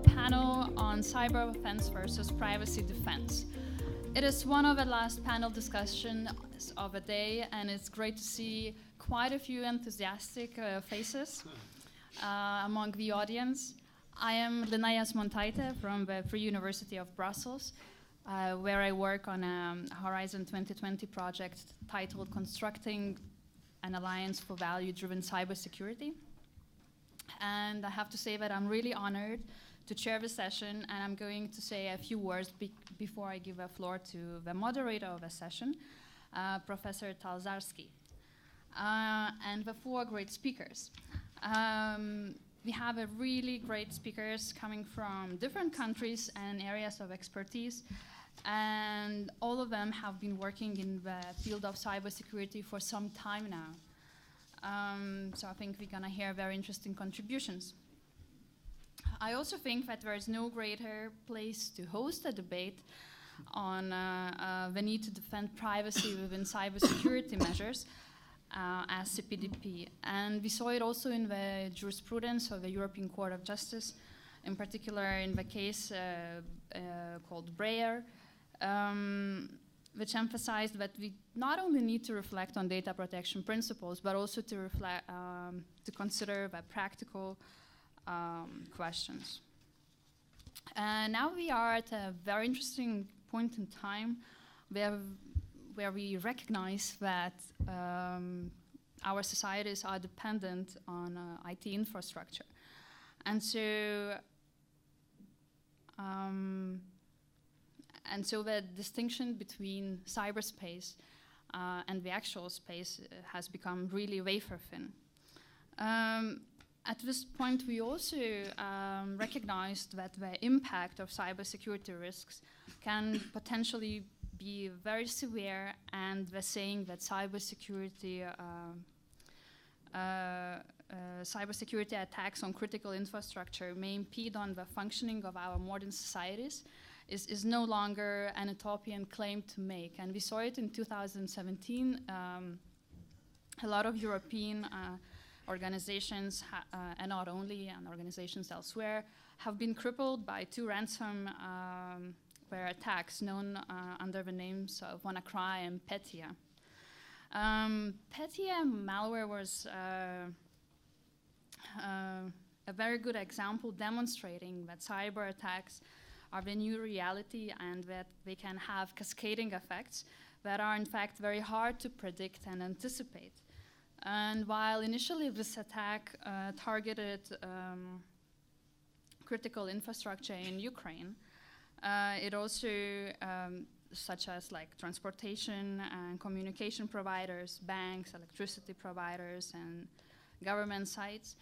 panel on cyber offense versus privacy defense. It is one of the last panel discussions of the day, and it's great to see quite a few enthusiastic faces among the audience. I am Lina Jasmontaite from the Free University of Brussels, where I work on a Horizon 2020 project titled Constructing an Alliance for Value-Driven Cybersecurity. And I have to say that I'm really honored to chair the session, and I'm going to say a few words before I give the floor to the moderator of the session, Professor Tal Zarsky, and the four great speakers. We have a really great speakers coming from different countries and areas of expertise, and all of them have been working in the field of cybersecurity for some time now. So I think we're going to hear very interesting contributions. I also think that there is no greater place to host a debate on the need to defend privacy within cybersecurity measures as CPDP. And we saw it also in the jurisprudence of the European Court of Justice, in particular in the case called Bryan, which emphasized that we not only need to reflect on data protection principles, but also to reflect, to consider the practical questions. Now we are at a very interesting point in time where we recognize that our societies are dependent on IT infrastructure. And so the distinction between cyberspace and the actual space has become really wafer thin. At this point, we also recognized that the impact of cybersecurity risks can potentially be very severe, and we're saying that cybersecurity attacks on critical infrastructure may impede on the functioning of our modern societies is no longer an utopian claim to make. And we saw it in 2017. A lot of European organizations, and not only, and organizations elsewhere, have been crippled by two ransomware attacks known under the names of WannaCry and Petya. Petya malware was a very good example demonstrating that cyber attacks are the new reality and that they can have cascading effects that are in fact very hard to predict and anticipate. And while initially this attack targeted critical infrastructure in Ukraine, it also, such as like transportation and communication providers, banks, electricity providers, and government sites,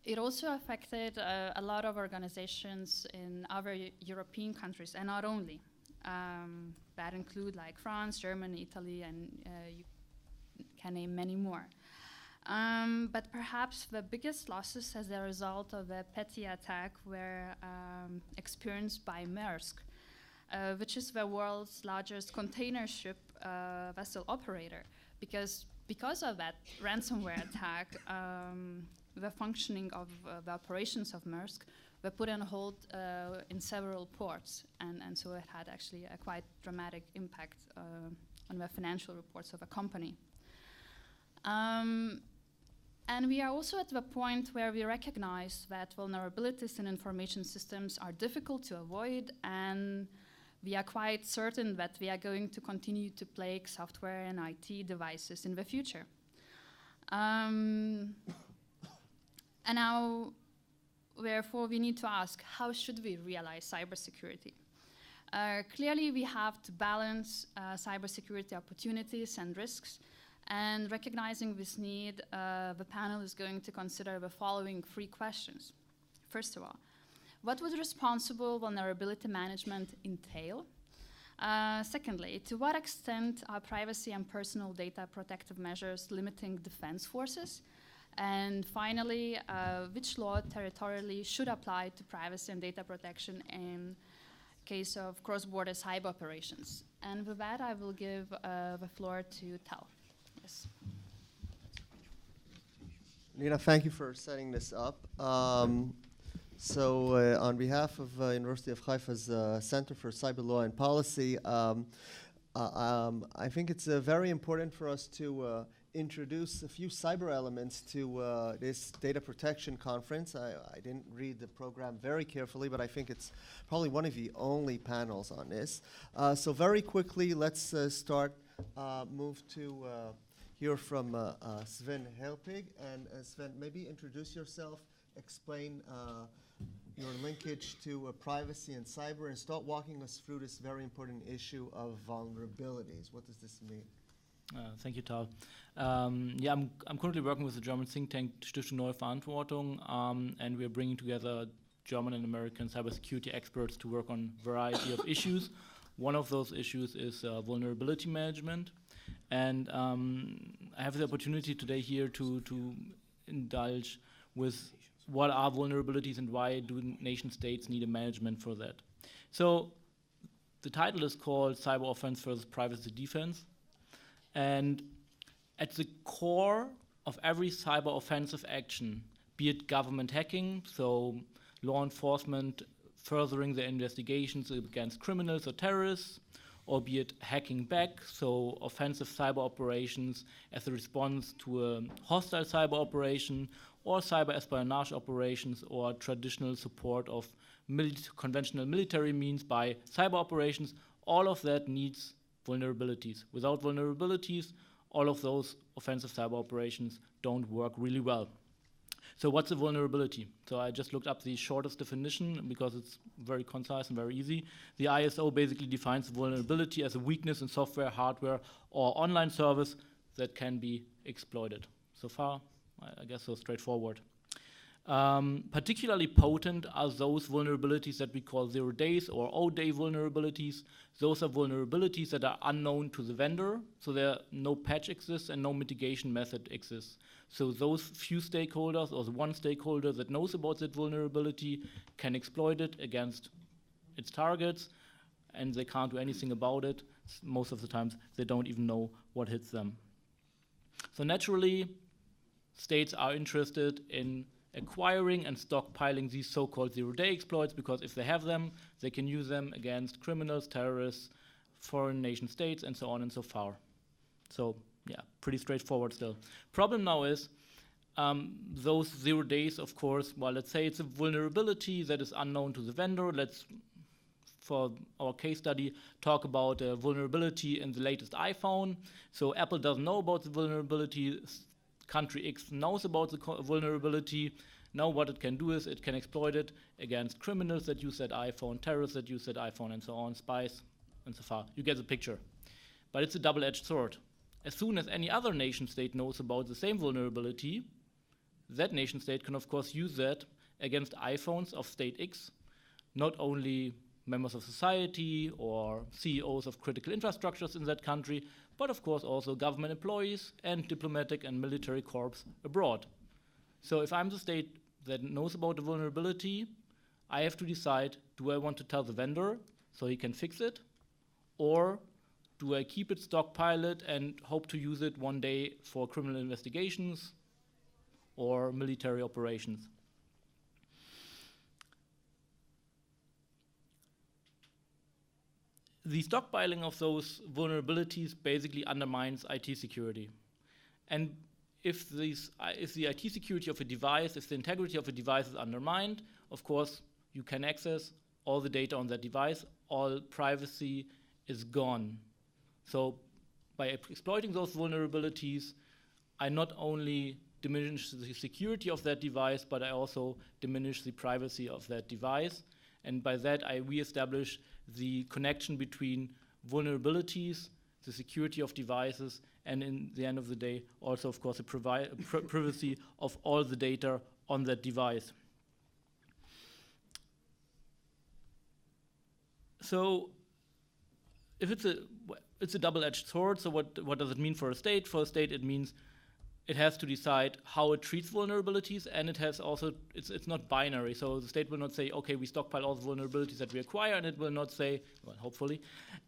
it also affected a lot of organizations in other European countries, and not only. That include like France, Germany, Italy, and you can name many more. But perhaps the biggest losses as a result of the Petya attack were experienced by Maersk, which is the world's largest container ship vessel operator. Because of that ransomware attack, the functioning of the operations of Maersk were put on hold in several ports, and so it had actually a quite dramatic impact on the financial reports of a company. And we are also at the point where we recognize that vulnerabilities in information systems are difficult to avoid, and we are quite certain that we are going to continue to plague software and IT devices in the future. And now, therefore, we need to ask, how should we realize cybersecurity? Clearly, we have to balance cybersecurity opportunities and risks. And recognizing this need, the panel is going to consider the following three questions. First of all, what would responsible vulnerability management entail? Secondly, to what extent are privacy and personal data protective measures limiting defense forces? And finally, which law territorially should apply to privacy and data protection in case of cross-border cyber operations? And with that, I will give the floor to Tal. Yes. Lina, thank you for setting this up. So on behalf of University of Haifa's Center for Cyber Law and Policy, I think it's very important for us to introduce a few cyber elements to this data protection conference. I didn't read the program very carefully, but I think it's probably one of the only panels on this. So very quickly, let's move to hear from Sven Herpig. And Sven, maybe introduce yourself, explain your linkage to privacy and cyber, and start walking us through this very important issue of vulnerabilities. What does this mean? Thank you, Tal. I'm currently working with the German think tank Stiftung Neue Verantwortung, and we're bringing together German and American cybersecurity experts to work on a variety of issues. One of those issues is vulnerability management, and I have the opportunity today here to indulge with what are vulnerabilities and why do nation states need a management for that. So the title is called Cyber Offense versus Privacy Defense. And at the core of every cyber offensive action, be it government hacking, so law enforcement furthering their investigations against criminals or terrorists, or be it hacking back, so offensive cyber operations as a response to a hostile cyber operation, or cyber espionage operations, or traditional support of conventional military means by cyber operations, all of that needs vulnerabilities. Without vulnerabilities, all of those offensive cyber operations don't work really well. So what's a vulnerability? So I just looked up the shortest definition because it's very concise and very easy. The ISO basically defines vulnerability as a weakness in software, hardware, or online service that can be exploited. So far, I guess so straightforward. Particularly potent are those vulnerabilities that we call 0 days or O-day vulnerabilities. Those are vulnerabilities that are unknown to the vendor, so there no patch exists and no mitigation method exists. So those few stakeholders or the one stakeholder that knows about that vulnerability can exploit it against its targets, and they can't do anything about it. Most of the times they don't even know what hits them. So naturally, states are interested in acquiring and stockpiling these so-called 0-day exploits, because if they have them, they can use them against criminals, terrorists, foreign nation states, and so on and so far. So yeah, pretty straightforward still. Problem now is those 0 days, of course, well, let's say it's a vulnerability that is unknown to the vendor. Let's, for our case study, talk about a vulnerability in the latest iPhone. So Apple doesn't know about the vulnerability. Country X knows about the vulnerability. Now what it can do is it can exploit it against criminals that use that iPhone, terrorists that use that iPhone, and so on, spies, and so far. You get the picture. But it's a double-edged sword. As soon as any other nation state knows about the same vulnerability, that nation state can, of course, use that against iPhones of state X, not only members of society or CEOs of critical infrastructures in that country, but of course also government employees and diplomatic and military corps abroad. So if I'm the state that knows about the vulnerability, I have to decide, do I want to tell the vendor so he can fix it, or do I keep it, stockpile it, and hope to use it one day for criminal investigations or military operations? The stockpiling of those vulnerabilities basically undermines IT security. And if the IT security of a device, if the integrity of a device is undermined, of course, you can access all the data on that device, all privacy is gone. So by exploiting those vulnerabilities, I not only diminish the security of that device, but I also diminish the privacy of that device. And by that, I reestablish the connection between vulnerabilities, the security of devices, and in the end of the day, also, of course, the privacy of all the data on that device. So if it's a double-edged sword, so what does it mean for a state? For a state, it means it has to decide how it treats vulnerabilities, and it has also, it's not binary. So the state will not say, okay, we stockpile all the vulnerabilities that we acquire, and it will not say, well, hopefully,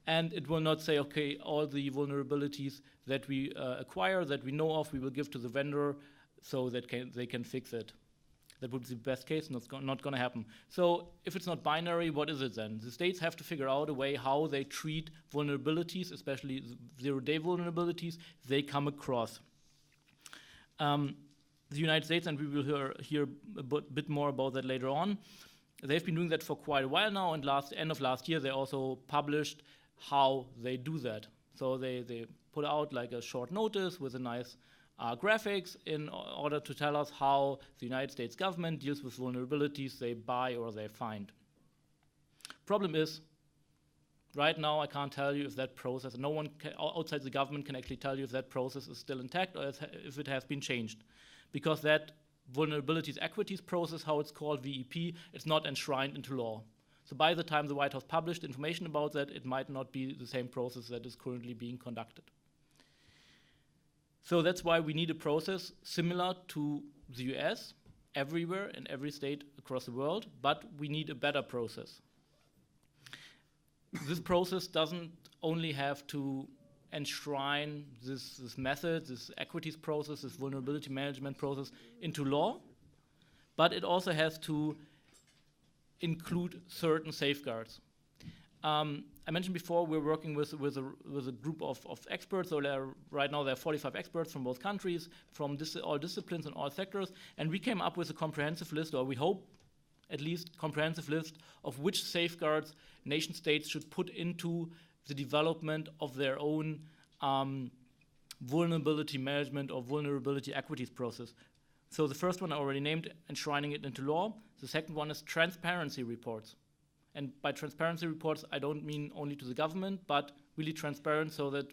and it will not say, okay, all the vulnerabilities that we acquire, that we know of, we will give to the vendor so that they can fix it. That would be the best case, not going to happen. So if it's not binary, what is it then? The states have to figure out a way how they treat vulnerabilities, especially zero-day vulnerabilities, they come across. The United States, and we will hear a bit more about that later on, they've been doing that for quite a while now, and end of last year they also published how they do that. So they put out like a short notice with a nice graphics in order to tell us how the United States government deals with vulnerabilities they buy or they find. Problem is, right now I can't tell you if that process, no one outside the government can actually tell you if that process is still intact or if it has been changed. Because that vulnerabilities equities process, how it's called, VEP, it's not enshrined into law. So by the time the White House published information about that, it might not be the same process that is currently being conducted. So that's why we need a process similar to the US, everywhere in every state across the world, but we need a better process. This process doesn't only have to enshrine this method, this equities process, this vulnerability management process into law, but it also has to include certain safeguards. I mentioned before we're working with a group of experts. So right now there are 45 experts from both countries, from all disciplines and all sectors, and we came up with a comprehensive list, or we hope at least comprehensive list of which safeguards nation states should put into the development of their own vulnerability management or vulnerability equities process. So the first one I already named, enshrining it into law. The second one is transparency reports. And by transparency reports, I don't mean only to the government, but really transparent so that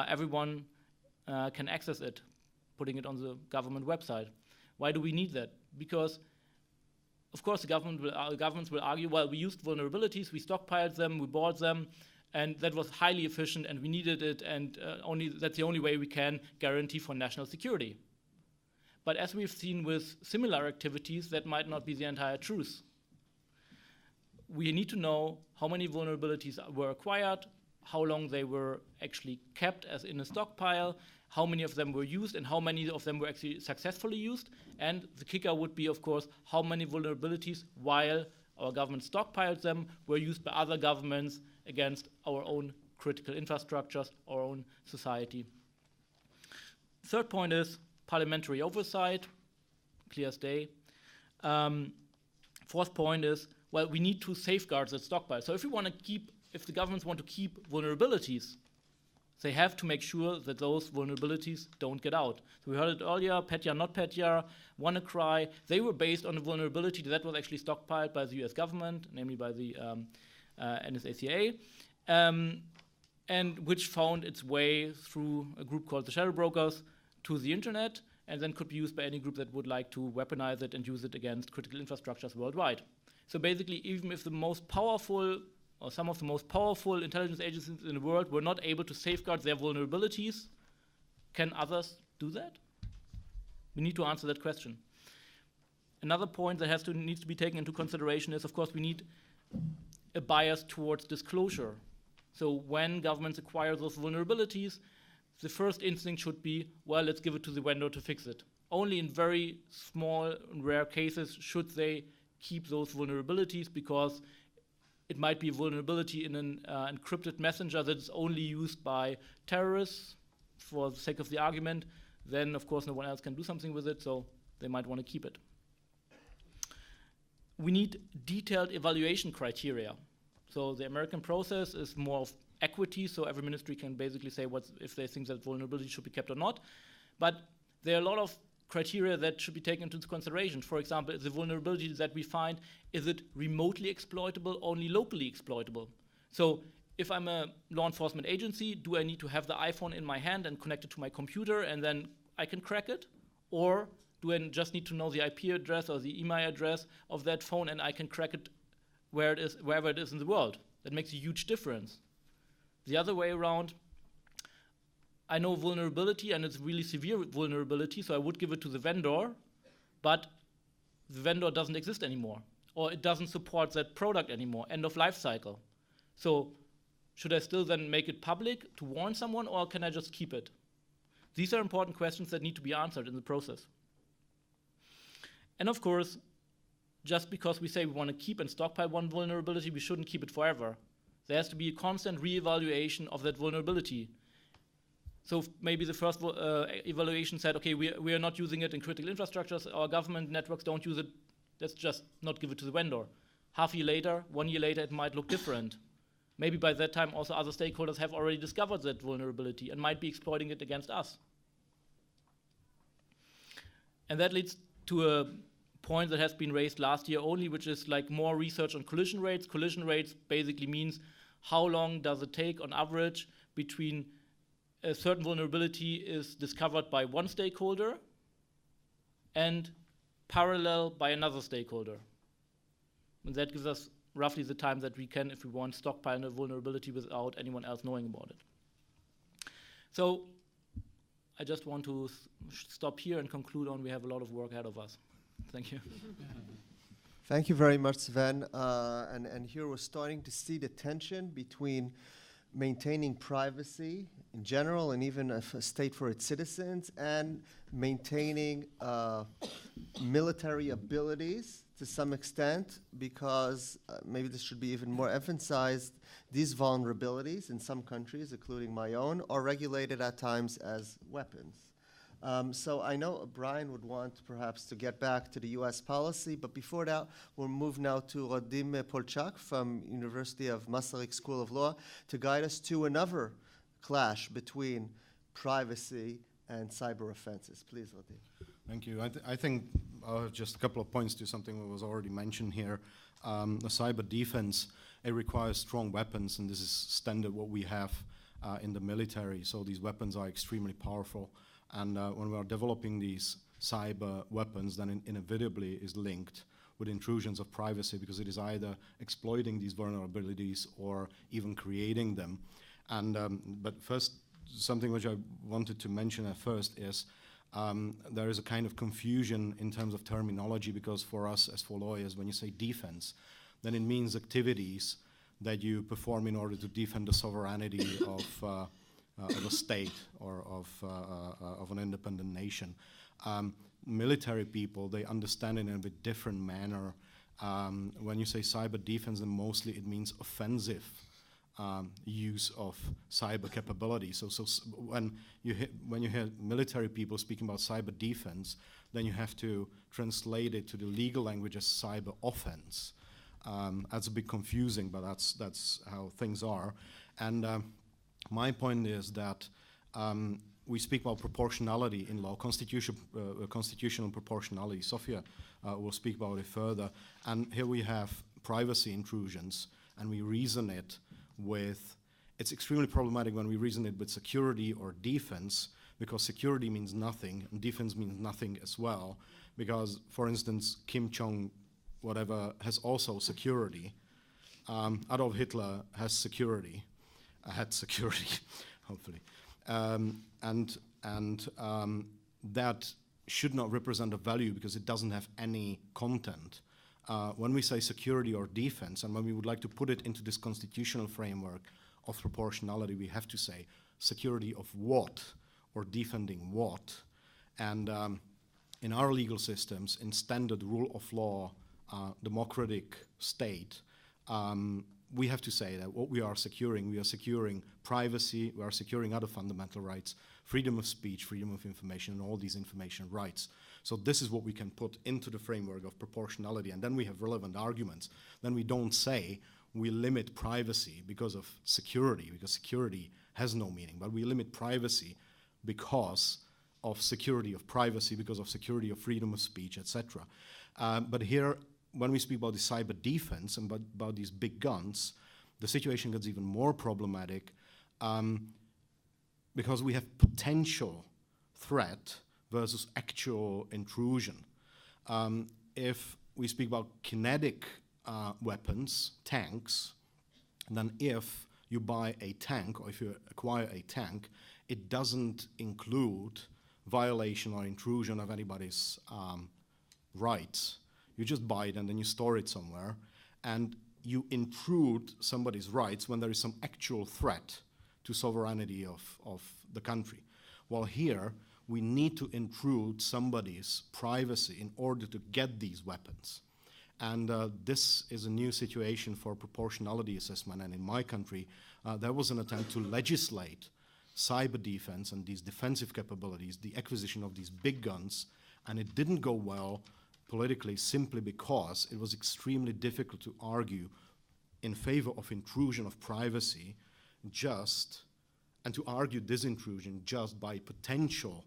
everyone can access it, putting it on the government website. Why do we need that? Because, of course, the governments will argue, well, we used vulnerabilities, we stockpiled them, we bought them, and that was highly efficient, and we needed it, and that's the only way we can guarantee for national security. But as we've seen with similar activities, that might not be the entire truth. We need to know how many vulnerabilities were acquired, how long they were actually kept as in a stockpile, how many of them were used, and how many of them were actually successfully used. And the kicker would be, of course, how many vulnerabilities, while our government stockpiled them, were used by other governments against our own critical infrastructures, our own society. Third point is parliamentary oversight, clear as day. Fourth point is, well, we need to safeguard that stockpile. So if the governments want to keep vulnerabilities, they have to make sure that those vulnerabilities don't get out. So we heard it earlier, Petya, not Petya, WannaCry, they were based on a vulnerability that was actually stockpiled by the US government, namely by the NSACA, and which found its way through a group called the shadow brokers to the internet, and then could be used by any group that would like to weaponize it and use it against critical infrastructures worldwide. So basically, even if the most powerful, or some of the most powerful intelligence agencies in the world were not able to safeguard their vulnerabilities, can others do that? We need to answer that question. Another point that needs to be taken into consideration is, of course, we need a bias towards disclosure. So when governments acquire those vulnerabilities, the first instinct should be, well, let's give it to the vendor to fix it. Only in very small and rare cases should they keep those vulnerabilities, because it might be a vulnerability in an encrypted messenger that is only used by terrorists for the sake of the argument. Then, of course, no one else can do something with it, so they might want to keep it. We need detailed evaluation criteria. So the American process is more of equity, so every ministry can basically say if they think that vulnerability should be kept or not. But there are a lot of criteria that should be taken into consideration. For example, the vulnerabilities that we find, is it remotely exploitable, only locally exploitable? So if I'm a law enforcement agency, do I need to have the iPhone in my hand and connect it to my computer and then I can crack it? Or do I just need to know the IP address or the email address of that phone and I can crack it wherever it is in the world? That makes a huge difference. The other way around, I know vulnerability and it's really severe vulnerability, so I would give it to the vendor, but the vendor doesn't exist anymore, or it doesn't support that product anymore, end of life cycle. So should I still then make it public to warn someone, or can I just keep it? These are important questions that need to be answered in the process. And of course, just because we say we want to keep and stockpile one vulnerability, we shouldn't keep it forever. There has to be a constant reevaluation of that vulnerability. So maybe the first evaluation said, okay, we are not using it in critical infrastructures, our government networks don't use it, let's just not give it to the vendor. Half a year later, 1 year later, it might look different. Maybe by that time also other stakeholders have already discovered that vulnerability and might be exploiting it against us. And that leads to a point that has been raised last year only, which is like more research on collision rates. Collision rates basically means how long does it take on average between a certain vulnerability is discovered by one stakeholder and parallel by another stakeholder. And that gives us roughly the time that we can, if we want, stockpile a vulnerability without anyone else knowing about it. So I just want to stop here and conclude on we have a lot of work ahead of us. Thank you. Thank you very much, Sven. And here we're starting to see the tension between maintaining privacy in general and even a state for its citizens and maintaining military abilities to some extent, because maybe this should be even more emphasized, these vulnerabilities in some countries, including my own, are regulated at times as weapons. So I know Bryan would want perhaps to get back to the US policy, but before that, we'll move now to Radim Polčák from University of Masaryk School of Law to guide us to another clash between privacy and cyber offenses. Please, Radim. Thank you. I think just a couple of points to something that was already mentioned here. The cyber defense, it requires strong weapons, and this is standard what we have in the military. So these weapons are extremely powerful. And when we are developing these cyber weapons, then inevitably is linked with intrusions of privacy, because it is either exploiting these vulnerabilities or even creating them. And but first, something which I wanted to mention at first is there is a kind of confusion in terms of terminology, because for us as for lawyers, when you say defense, then it means activities that you perform in order to defend the sovereignty of a state or of an independent nation. Military people, they understand it in a bit different manner. When you say cyber defense, then mostly it means offensive use of cyber capability. So when you hear military people speaking about cyber defense, then you have to translate it to the legal language as cyber offense. That's a bit confusing, but that's how things are. And my point is that we speak about proportionality in law, constitutional proportionality. Sofia will speak about it further. And here we have privacy intrusions, and we reason it with, it's extremely problematic when we reason it with security or defense, because security means nothing, and defense means nothing as well. Because, for instance, Kim Jong, whatever, has also security. Adolf Hitler has security. Had security, hopefully, and that should not represent a value because it doesn't have any content. When we say security or defense, and when we would like to put it into this constitutional framework of proportionality, we have to say security of what or defending what. And in our legal systems, in standard rule of law, democratic state, we have to say that what we are securing privacy, we are securing other fundamental rights, freedom of speech, freedom of information, and all these information rights. So this is what we can put into the framework of proportionality, and then we have relevant arguments. Then we don't say we limit privacy because of security, because security has no meaning, but we limit privacy because of security of privacy, because of security of freedom of speech, etc. But here, when we speak about the cyber defense and about these big guns, the situation gets even more problematic because we have potential threat versus actual intrusion. If we speak about kinetic weapons, tanks, then if you buy a tank or if you acquire a tank, it doesn't include violation or intrusion of anybody's rights. You just buy it and then you store it somewhere, and you intrude somebody's rights when there is some actual threat to sovereignty of the country. While here, we need to intrude somebody's privacy in order to get these weapons. And this is a new situation for proportionality assessment. And in my country, there was an attempt to legislate cyber defense and these defensive capabilities, the acquisition of these big guns, and it didn't go well politically simply because it was extremely difficult to argue in favor of intrusion of privacy and to argue this intrusion just by potential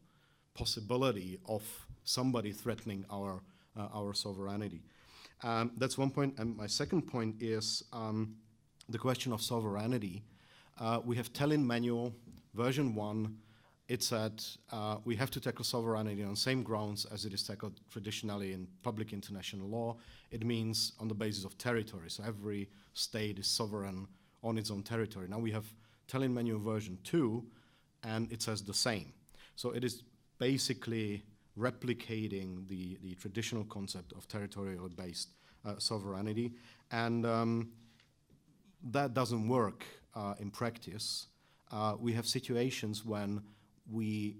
possibility of somebody threatening our sovereignty. That's one point. And my second point is the question of sovereignty. We have Tallinn Manual, version 1. It said we have to tackle sovereignty on the same grounds as it is tackled traditionally in public international law. It means on the basis of territory. So every state is sovereign on its own territory. Now we have Tallinn Manual version 2, and it says the same. So it is basically replicating the traditional concept of territorial-based sovereignty. And that doesn't work in practice. We have situations when we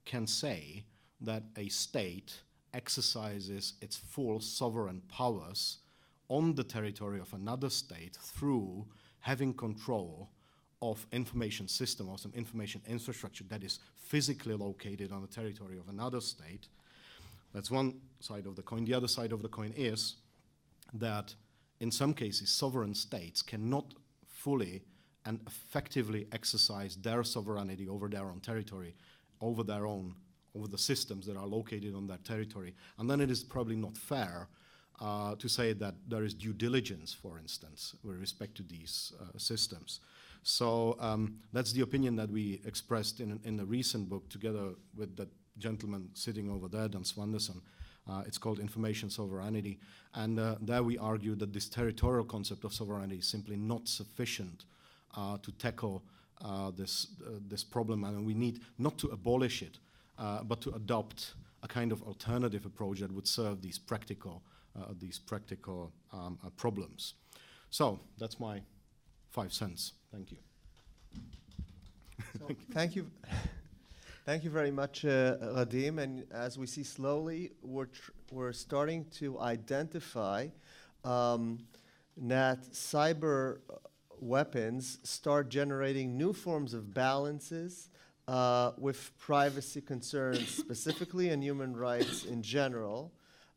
can say that a state exercises its full sovereign powers on the territory of another state through having control of information system or some information infrastructure that is physically located on the territory of another state. That's one side of the coin. The other side of the coin is that in some cases sovereign states cannot fully and effectively exercise their sovereignty over their own territory, over the systems that are located on that territory. And then it is probably not fair to say that there is due diligence, for instance, with respect to these systems. So that's the opinion that we expressed in a recent book together with that gentleman sitting over there, Dan Swanderson. It's called Information Sovereignty. And there we argue that this territorial concept of sovereignty is simply not sufficient to tackle this problem. And we need not to abolish it, but to adopt a kind of alternative approach that would serve these practical problems. So that's my 5 cents. Thank you. So, thank you very much, Radim. And as we see slowly, we're starting to identify that cyber weapons start generating new forms of balances with privacy concerns specifically and human rights in general.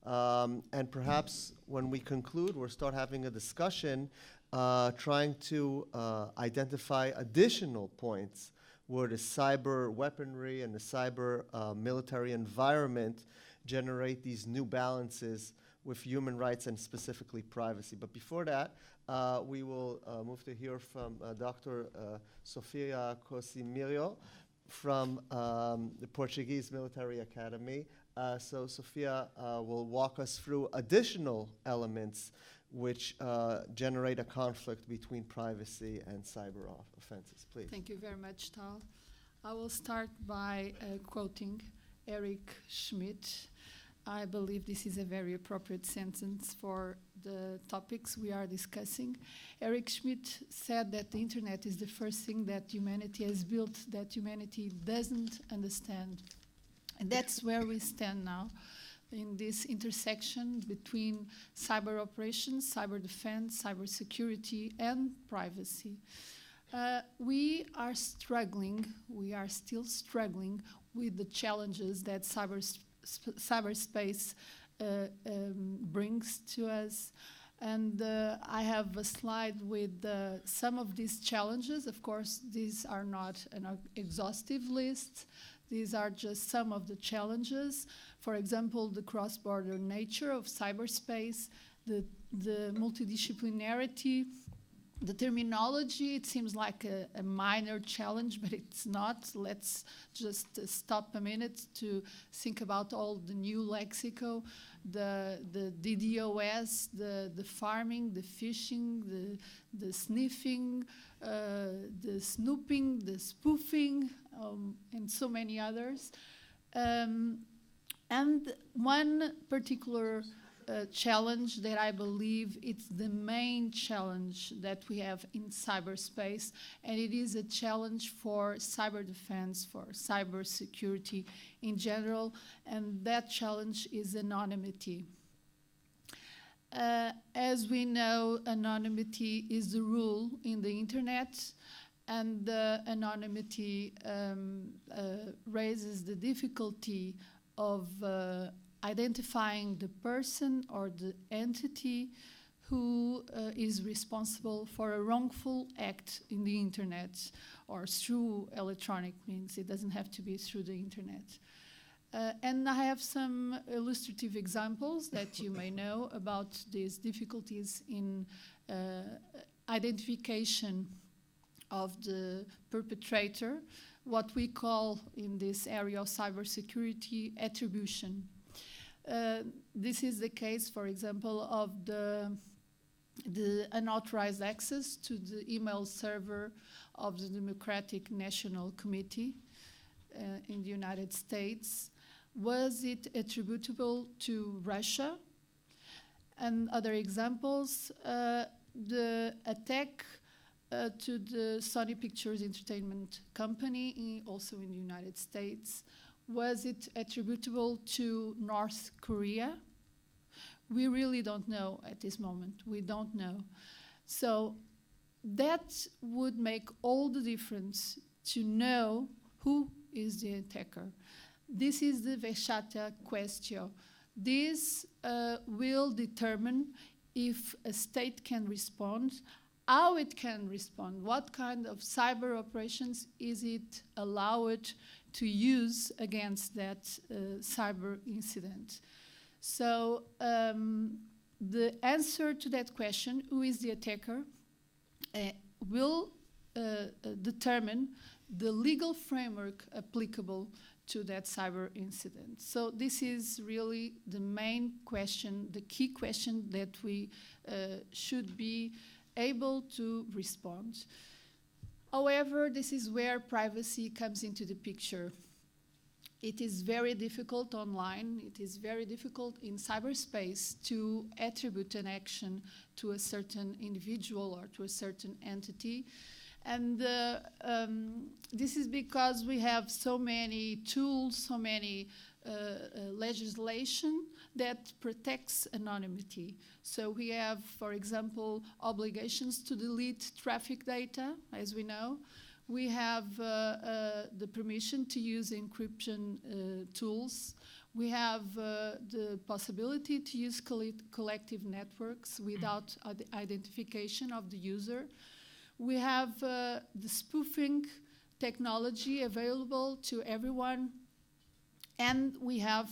And perhaps when we conclude, we'll start having a discussion trying to identify additional points where the cyber weaponry and the cyber military environment generate these new balances with human rights and specifically privacy. But before that, we will move to hear from Dr. Sofia Casimiro from the Portuguese Military Academy. So Sofia will walk us through additional elements which generate a conflict between privacy and cyber offenses. Please. Thank you very much, Tal. I will start by quoting Eric Schmidt. I believe this is a very appropriate sentence for the topics we are discussing. Eric Schmidt said that the internet is the first thing that humanity has built that humanity doesn't understand. And that's where we stand now, in this intersection between cyber operations, cyber defense, cyber security, and privacy. We are still struggling with the challenges that cyberspace brings to us. And I have a slide with some of these challenges. Of course, these are not an exhaustive list. These are just some of the challenges. For example, the cross-border nature of cyberspace, the multidisciplinarity, the terminology. It seems like a minor challenge, but it's not. Let's just stop a minute to think about all the new lexico, the DDoS, the farming, the phishing, the sniffing, the snooping, the spoofing, and so many others. And one particular challenge that I believe it's the main challenge that we have in cyberspace, and it is a challenge for cyber defense, for cyber security in general, and that challenge is anonymity. As we know, anonymity is the rule in the internet, and anonymity raises the difficulty of identifying the person or the entity who is responsible for a wrongful act in the internet or through electronic means. It doesn't have to be through the internet. And I have some illustrative examples that you may know about these difficulties in identification of the perpetrator, what we call in this area of cybersecurity attribution. This is the case, for example, of the unauthorized access to the email server of the Democratic National Committee in the United States. Was it attributable to Russia? And other examples, the attack to the Sony Pictures Entertainment Company, also in the United States. Was it attributable to North Korea? We really don't know at this moment. We don't know. So that would make all the difference to know who is the attacker. This is the Vexata question. This will determine if a state can respond, how it can respond, what kind of cyber operations is it allowed to use against that cyber incident. So the answer to that question, who is the attacker, will determine the legal framework applicable to that cyber incident. So this is really the main question, the key question that we should be able to respond. However, this is where privacy comes into the picture. It is very difficult online, it is very difficult in cyberspace to attribute an action to a certain individual or to a certain entity. And this is because we have so many tools, so many legislation that protects anonymity. So we have, for example, obligations to delete traffic data, as we know. We have the permission to use encryption tools. We have the possibility to use collective networks without identification of the user. We have the spoofing technology available to everyone. And we have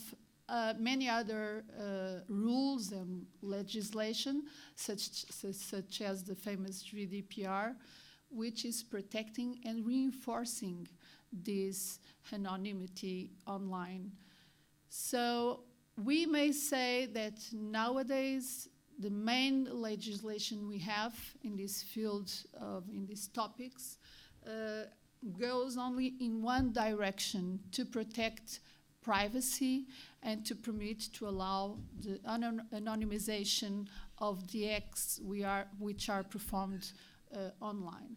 many other rules and legislation, such as the famous GDPR, which is protecting and reinforcing this anonymity online. So we may say that nowadays the main legislation we have in this field, in these topics, goes only in one direction, to protect privacy and to permit, to allow the anonymization of the acts which are performed online.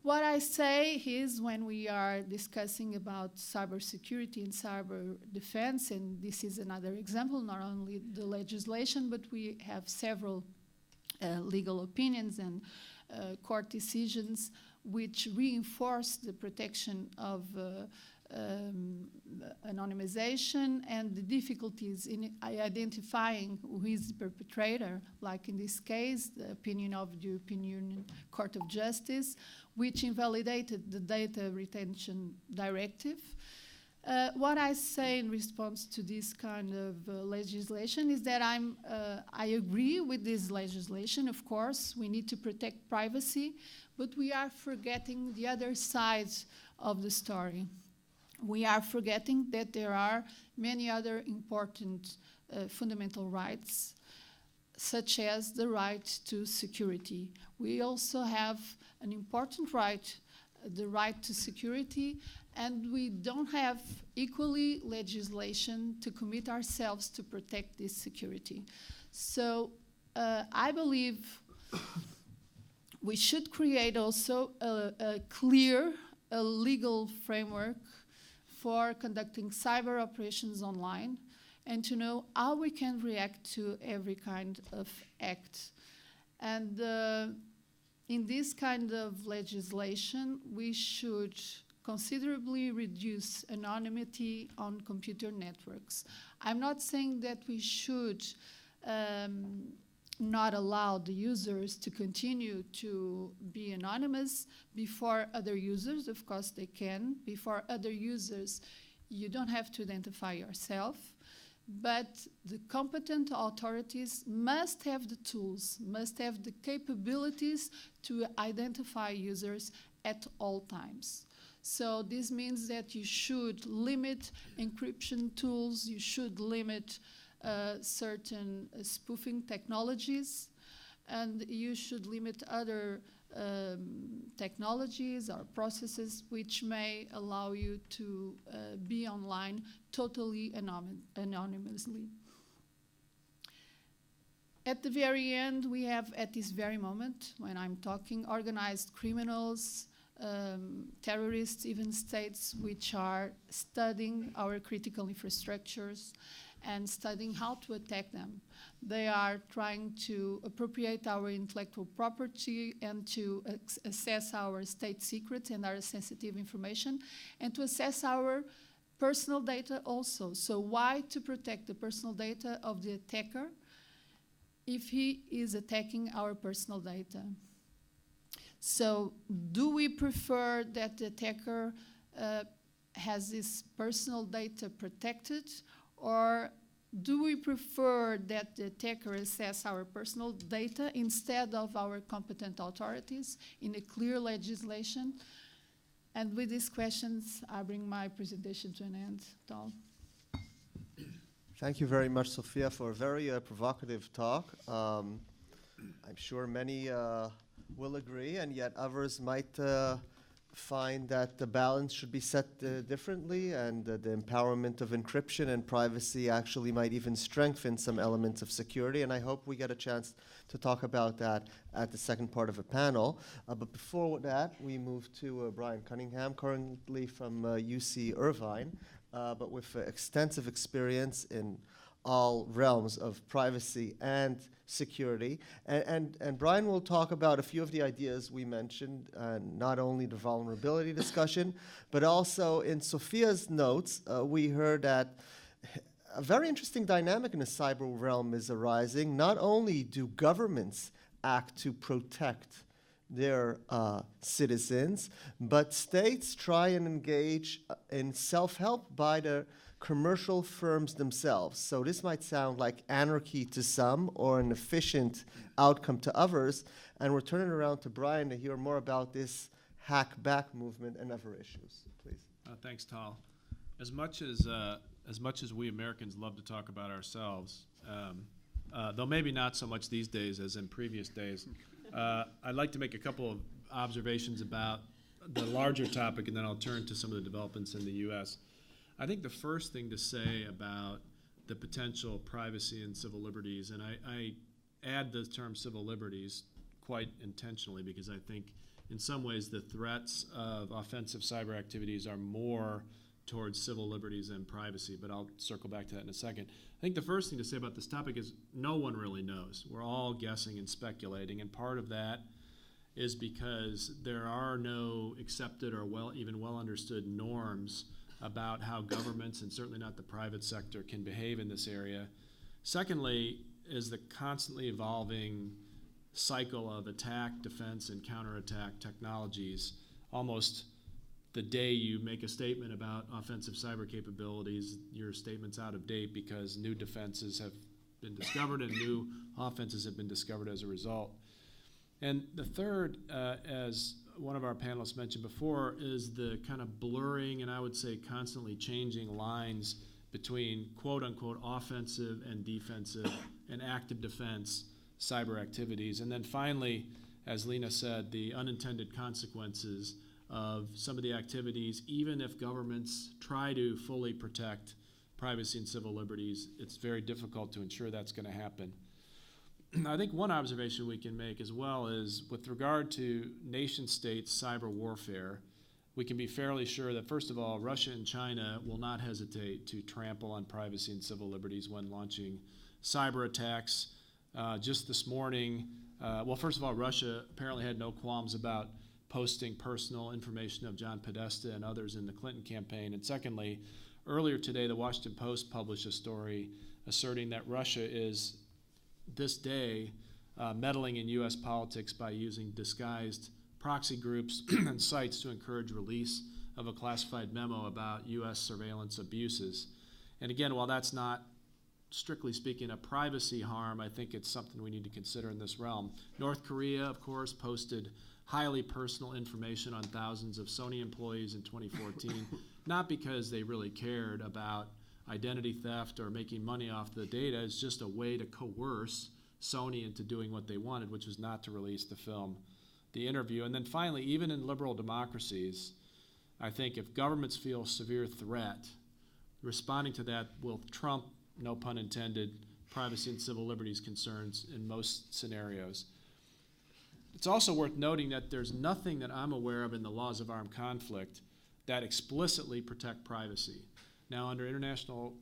What I say is, when we are discussing about cybersecurity and cyber defense, and this is another example, not only the legislation, but we have several legal opinions and court decisions which reinforce the protection of anonymization and the difficulties in identifying who is the perpetrator, like in this case, the opinion of the European Union Court of Justice, which invalidated the Data Retention Directive. What I say in response to this kind of legislation is that I agree with this legislation. Of course, we need to protect privacy, but we are forgetting the other side of the story. We are forgetting that there are many other important fundamental rights, such as the right to security. We also have an important right, the right to security, and we don't have equally legislation to commit ourselves to protect this security. So I believe we should create also a clear legal framework for conducting cyber operations online, and to know how we can react to every kind of act. And in this kind of legislation, we should considerably reduce anonymity on computer networks. I'm not saying that we should not allow the users to continue to be anonymous before other users. Of course they can. Before other users, you don't have to identify yourself. But the competent authorities must have the tools, must have the capabilities to identify users at all times. So this means that you should limit encryption tools, you should limit certain spoofing technologies, and you should limit other technologies or processes which may allow you to be online totally anonymously. At the very end, we have, at this very moment, when I'm talking, organized criminals, terrorists, even states which are studying our critical infrastructures and studying how to attack them. They are trying to appropriate our intellectual property and to access our state secrets and our sensitive information, and to access our personal data also. So why to protect the personal data of the attacker if he is attacking our personal data? So do we prefer that the attacker has his personal data protected, or do we prefer that the attacker access our personal data instead of our competent authorities in a clear legislation? And with these questions, I bring my presentation to an end. Tal. Thank you very much, Sofia, for a very provocative talk. I'm sure many will agree, and yet others might find that the balance should be set differently, and the empowerment of encryption and privacy actually might even strengthen some elements of security, and I hope we get a chance to talk about that at the second part of a panel. But before that, we move to Bryan Cunnignham, currently from UC Irvine, but with extensive experience in all realms of privacy and security. And Bryan will talk about a few of the ideas we mentioned, not only the vulnerability discussion, but also in Sofia's notes, we heard that a very interesting dynamic in the cyber realm is arising. Not only do governments act to protect their citizens, but states try and engage in self-help by the commercial firms themselves. So this might sound like anarchy to some or an efficient outcome to others. And we're turning around to Bryan to hear more about this hack back movement and other issues. Please. Thanks, Tal. As much as we Americans love to talk about ourselves, though maybe not so much these days as in previous days, I'd like to make a couple of observations about the larger topic, and then I'll turn to some of the developments in the U.S. I think the first thing to say about the potential privacy and civil liberties, and I add the term civil liberties quite intentionally because I think in some ways the threats of offensive cyber activities are more towards civil liberties than privacy, but I'll circle back to that in a second. I think the first thing to say about this topic is no one really knows. We're all guessing and speculating, and part of that is because there are no accepted or even well understood norms about how governments, and certainly not the private sector, can behave in this area. Secondly is the constantly evolving cycle of attack, defense, and counterattack technologies. Almost the day you make a statement about offensive cyber capabilities, your statement's out of date because new defenses have been discovered and new offenses have been discovered as a result. And the third, as one of our panelists mentioned before, is the kind of blurring and I would say constantly changing lines between quote-unquote offensive and defensive and active defense cyber activities. And then finally, as Lina said, the unintended consequences of some of the activities, even if governments try to fully protect privacy and civil liberties, it's very difficult to ensure that's going to happen. I think one observation we can make as well is with regard to nation states cyber warfare, we can be fairly sure that, first of all, Russia and China will not hesitate to trample on privacy and civil liberties when launching cyber attacks. Just this morning, well, first of all, Russia apparently had no qualms about posting personal information of John Podesta and others in the Clinton campaign. And secondly, earlier today, the Washington Post published a story asserting that Russia is, this day, meddling in U.S. politics by using disguised proxy groups and sites to encourage release of a classified memo about U.S. surveillance abuses. And again, while that's not, strictly speaking, a privacy harm, I think it's something we need to consider in this realm. North Korea, of course, posted highly personal information on thousands of Sony employees in 2014, not because they really cared about identity theft or making money off the data. It's just a way to coerce Sony into doing what they wanted, which was not to release the film, The Interview. And then finally, even in liberal democracies, I think if governments feel a severe threat, responding to that will trump, no pun intended, privacy and civil liberties concerns in most scenarios. It's also worth noting that there's nothing that I'm aware of in the laws of armed conflict that explicitly protect privacy. Now, under international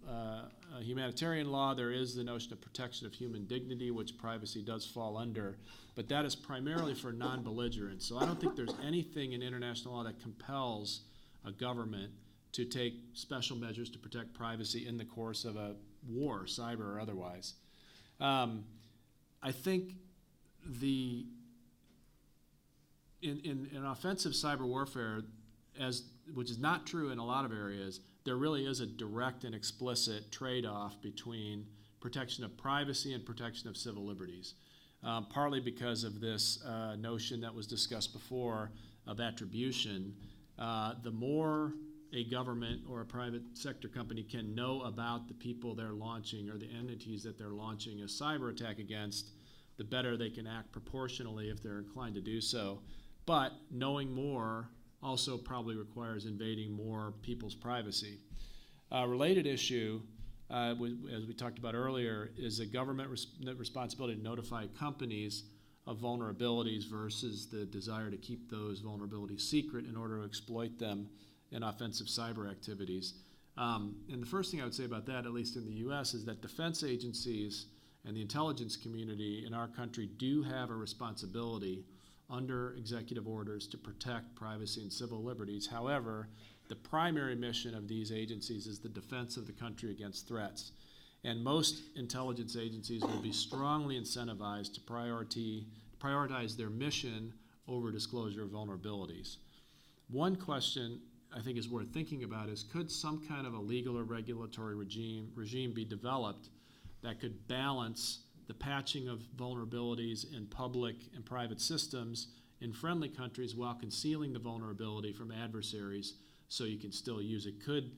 humanitarian law, there is the notion of protection of human dignity, which privacy does fall under, but that is primarily for non-belligerents. So I don't think there's anything in international law that compels a government to take special measures to protect privacy in the course of a war, cyber or otherwise. I think in offensive cyber warfare, which is not true in a lot of areas, there really is a direct and explicit trade-off between protection of privacy and protection of civil liberties, partly because of this notion that was discussed before of attribution. The more a government or a private sector company can know about the people they're launching or the entities that they're launching a cyber attack against, the better they can act proportionally if they're inclined to do so. But knowing more also probably requires invading more people's privacy. A related issue, as we talked about earlier, is a government responsibility to notify companies of vulnerabilities versus the desire to keep those vulnerabilities secret in order to exploit them in offensive cyber activities. And the first thing I would say about that, at least in the U.S., is that defense agencies and the intelligence community in our country do have a responsibility under executive orders to protect privacy and civil liberties. However, the primary mission of these agencies is the defense of the country against threats. And most intelligence agencies will be strongly incentivized to prioritize their mission over disclosure of vulnerabilities. One question I think is worth thinking about is, could some kind of a legal or regulatory regime be developed that could balance the patching of vulnerabilities in public and private systems in friendly countries while concealing the vulnerability from adversaries so you can still use it? Could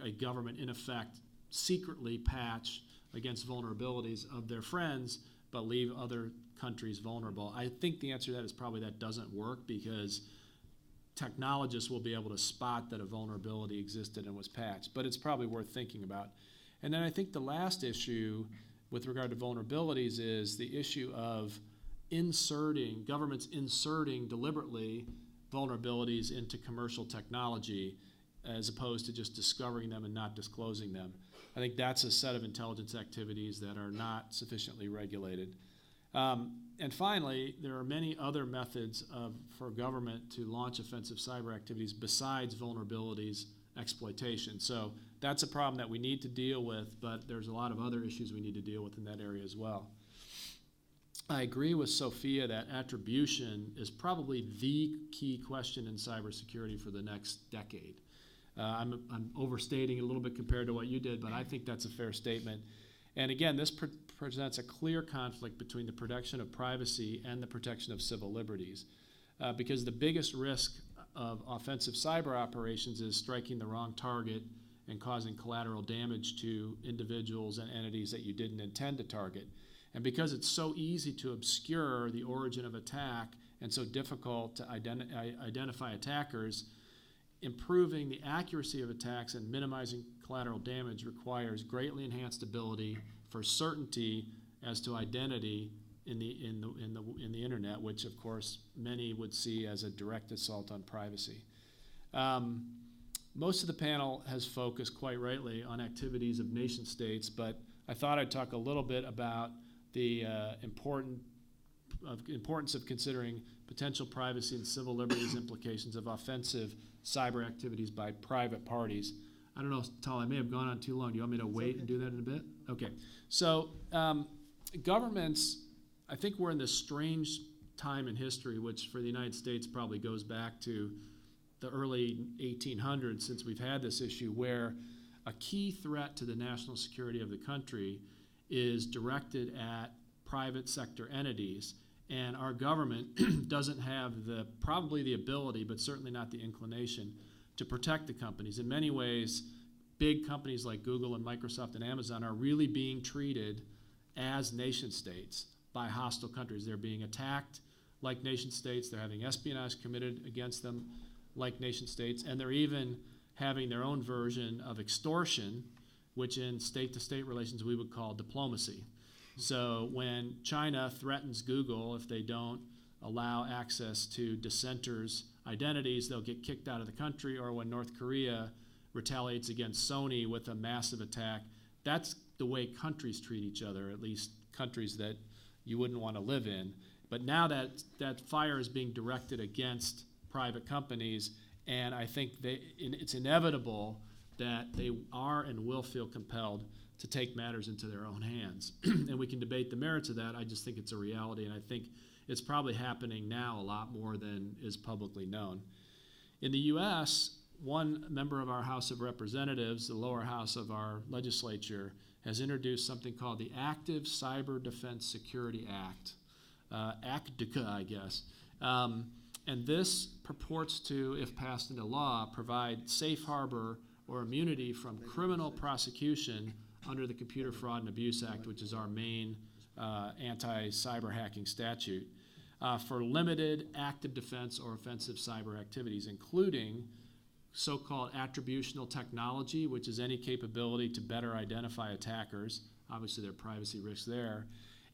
a government, in effect, secretly patch against vulnerabilities of their friends but leave other countries vulnerable? I think the answer to that is probably that doesn't work, because technologists will be able to spot that a vulnerability existed and was patched, but it's probably worth thinking about. And then I think the last issue with regard to vulnerabilities is the issue of governments inserting deliberately vulnerabilities into commercial technology as opposed to just discovering them and not disclosing them. I think that's a set of intelligence activities that are not sufficiently regulated. And finally, there are many other methods for government to launch offensive cyber activities besides vulnerabilities exploitation. So that's a problem that we need to deal with, but there's a lot of other issues we need to deal with in that area as well. I agree with Sofia that attribution is probably the key question in cybersecurity for the next decade. I'm overstating a little bit compared to what you did, but I think that's a fair statement. And again, this presents a clear conflict between the protection of privacy and the protection of civil liberties, because the biggest risk of offensive cyber operations is striking the wrong target and causing collateral damage to individuals and entities that you didn't intend to target. And because it's so easy to obscure the origin of attack and so difficult to identify attackers, improving the accuracy of attacks and minimizing collateral damage requires greatly enhanced ability for certainty as to identity in the internet, which of course many would see as a direct assault on privacy. Most of the panel has focused quite rightly on activities of nation states, but I thought I'd talk a little bit about the importance of considering potential privacy and civil liberties implications of offensive cyber activities by private parties. I don't know, Tal, I may have gone on too long. Do you want me to wait and do that in a bit? Okay. So governments, I think we're in this strange time in history, which for the United States probably goes back to the early 1800s since we've had this issue, where a key threat to the national security of the country is directed at private sector entities. And our government doesn't have probably the ability, but certainly not the inclination, to protect the companies. In many ways, big companies like Google and Microsoft and Amazon are really being treated as nation states by hostile countries. They're being attacked like nation states. They're having espionage committed against them like nation states. And they're even having their own version of extortion, which in state-to-state relations we would call diplomacy. So when China threatens Google if they don't allow access to dissenters' identities, they'll get kicked out of the country, or when North Korea retaliates against Sony with a massive attack, that's the way countries treat each other, at least countries that you wouldn't want to live in. But now that fire is being directed against private companies, and I think it's inevitable that they are and will feel compelled to take matters into their own hands. And we can debate the merits of that. I just think it's a reality, and I think it's probably happening now a lot more than is publicly known. In the U.S., one member of our House of Representatives, the lower house of our legislature, has introduced something called the Active Cyber Defense Security Act, ACDCA, I guess. And this purports to, if passed into law, provide safe harbor or immunity from criminal prosecution under the Computer Fraud and Abuse Act, which is our main anti-cyber hacking statute, for limited active defense or offensive cyber activities, including so-called attributional technology, which is any capability to better identify attackers. Obviously, there are privacy risks there.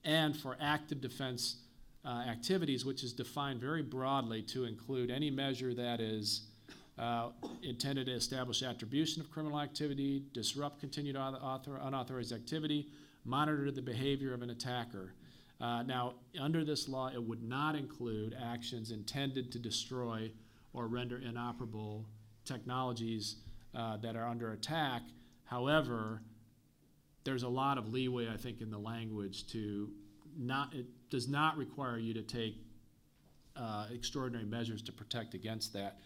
And for active defense activities, which is defined very broadly to include any measure that is intended to establish attribution of criminal activity, disrupt continued unauthorized activity, monitor the behavior of an attacker. Now, under this law, it would not include actions intended to destroy or render inoperable technologies that are under attack. However, there's a lot of leeway, I think, in the language it does not require you to take extraordinary measures to protect against that.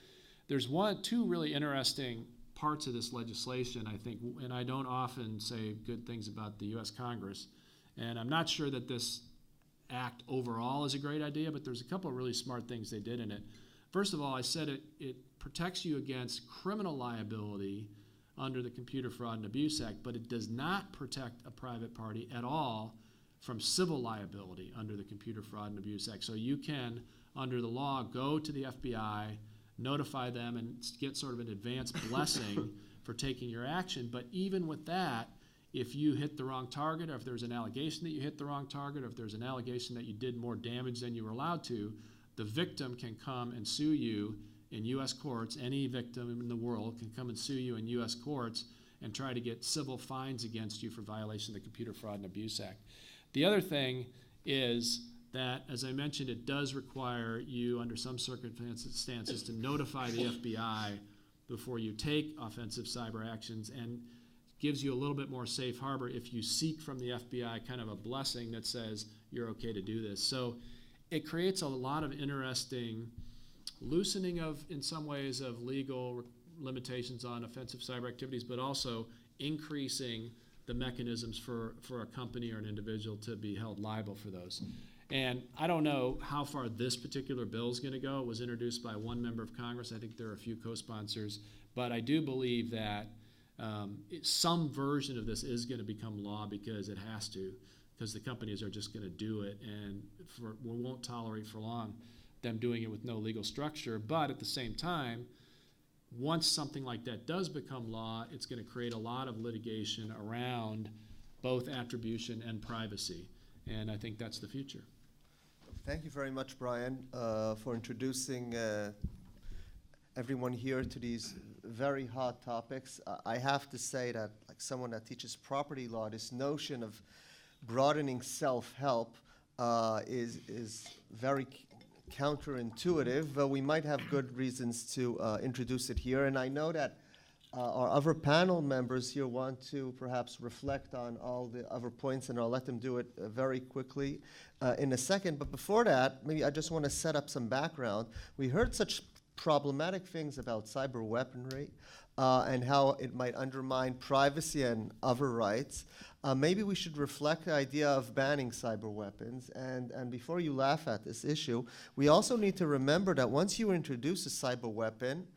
There's two really interesting parts of this legislation, I think, and I don't often say good things about the U.S. Congress, and I'm not sure that this act overall is a great idea, but there's a couple of really smart things they did in it. First of all, I said it protects you against criminal liability under the Computer Fraud and Abuse Act, but it does not protect a private party at all from civil liability under the Computer Fraud and Abuse Act. So you can, under the law, go to the FBI, notify them, and get sort of an advance blessing for taking your action. But even with that, if you hit the wrong target, or if there's an allegation that you hit the wrong target, or if there's an allegation that you did more damage than you were allowed to, the victim can come and sue you in U.S. courts. Any victim in the world can come and sue you in U.S. courts and try to get civil fines against you for violation of the Computer Fraud and Abuse Act. The other thing is that, as I mentioned, it does require you, under some circumstances, to notify the FBI before you take offensive cyber actions, and gives you a little bit more safe harbor if you seek from the FBI kind of a blessing that says you're okay to do this. So it creates a lot of interesting loosening of, in some ways, of legal limitations on offensive cyber activities, but also increasing the mechanisms for a company or an individual to be held liable for those. And I don't know how far this particular bill is going to go. It was introduced by one member of Congress. I think there are a few co-sponsors. But I do believe that some version of this is going to become law, because it has to, because the companies are just going to do it, and we won't tolerate for long them doing it with no legal structure. But at the same time, once something like that does become law, it's going to create a lot of litigation around both attribution and privacy. And I think that's the future. Thank you very much, Bryan, for introducing everyone here to these very hot topics. I have to say that, like someone that teaches property law, this notion of broadening self-help is very counterintuitive, but we might have good reasons to introduce it here. And I know that our other panel members here want to perhaps reflect on all the other points, and I'll let them do it very quickly in a second. But before that, maybe I just want to set up some background. We heard such problematic things about cyber weaponry and how it might undermine privacy and other rights. Maybe we should reflect the idea of banning cyber weapons. And before you laugh at this issue, we also need to remember that once you introduce a cyber weapon,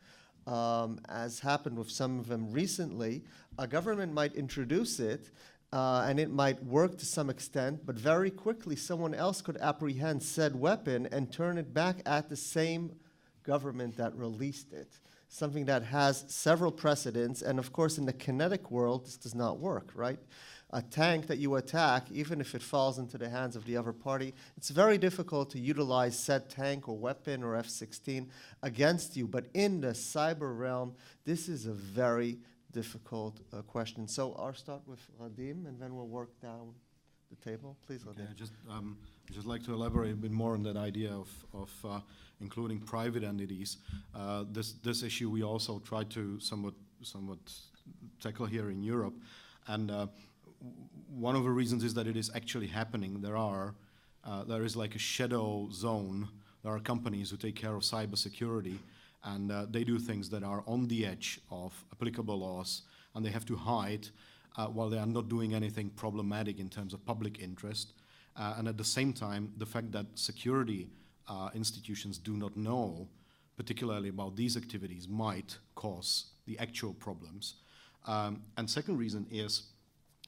as happened with some of them recently, a government might introduce it and it might work to some extent, but very quickly someone else could apprehend said weapon and turn it back at the same government that released it, something that has several precedents. And of course, in the kinetic world, this does not work, right? A tank that you attack, even if it falls into the hands of the other party, it's very difficult to utilize said tank or weapon or F-16 against you. But in the cyber realm, this is a very difficult question. So I'll start with Radim, and then we'll work down the table. Please, Radim. Okay, I'd just like to elaborate a bit more on that idea of including private entities. This issue we also tried to somewhat tackle here in Europe, and one of the reasons is that it is actually happening. There is like a shadow zone. There are companies who take care of cybersecurity, and they do things that are on the edge of applicable laws, and they have to hide while they are not doing anything problematic in terms of public interest. And at the same time, the fact that security institutions do not know, particularly about these activities, might cause the actual problems. And second reason is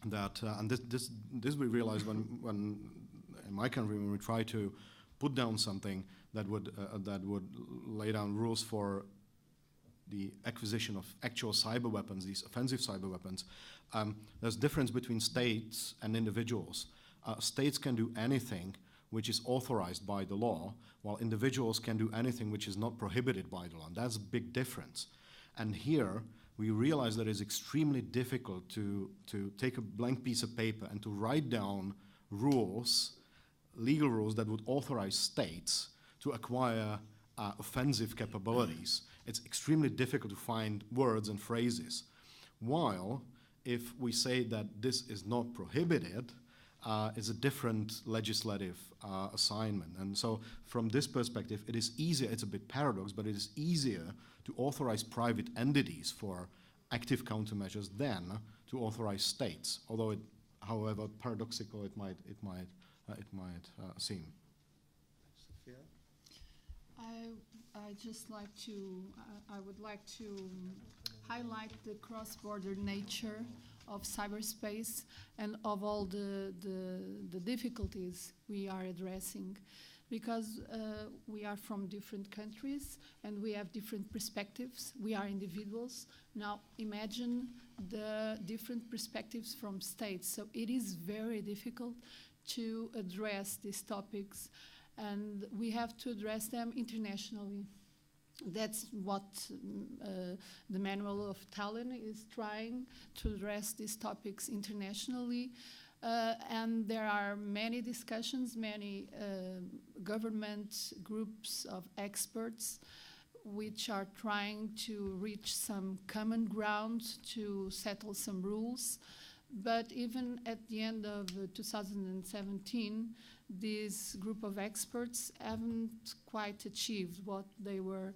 that, and this we realized when in my country, when we try to put down something that would lay down rules for the acquisition of actual cyber weapons, these offensive cyber weapons, there's difference between states and individuals. States can do anything which is authorized by the law, while individuals can do anything which is not prohibited by the law. That's a big difference. And here, we realize that it's extremely difficult to take a blank piece of paper and to write down rules, legal rules that would authorize states to acquire offensive capabilities. It's extremely difficult to find words and phrases. While if we say that this is not prohibited, it's a different legislative assignment. And so from this perspective, it is easier, it's a bit paradox, but it is easier to authorize private entities for active countermeasures than to authorize states. Although, however paradoxical it might seem. Sofia? I would like to highlight the cross-border nature of cyberspace and of all the difficulties we are addressing, because we are from different countries and we have different perspectives. We are individuals. Now imagine the different perspectives from states. So it is very difficult to address these topics, and we have to address them internationally. That's what the Manual of Tallinn is trying to address these topics internationally. And there are many discussions, many government groups of experts which are trying to reach some common ground to settle some rules. But even at the end of 2017, this group of experts haven't quite achieved what they were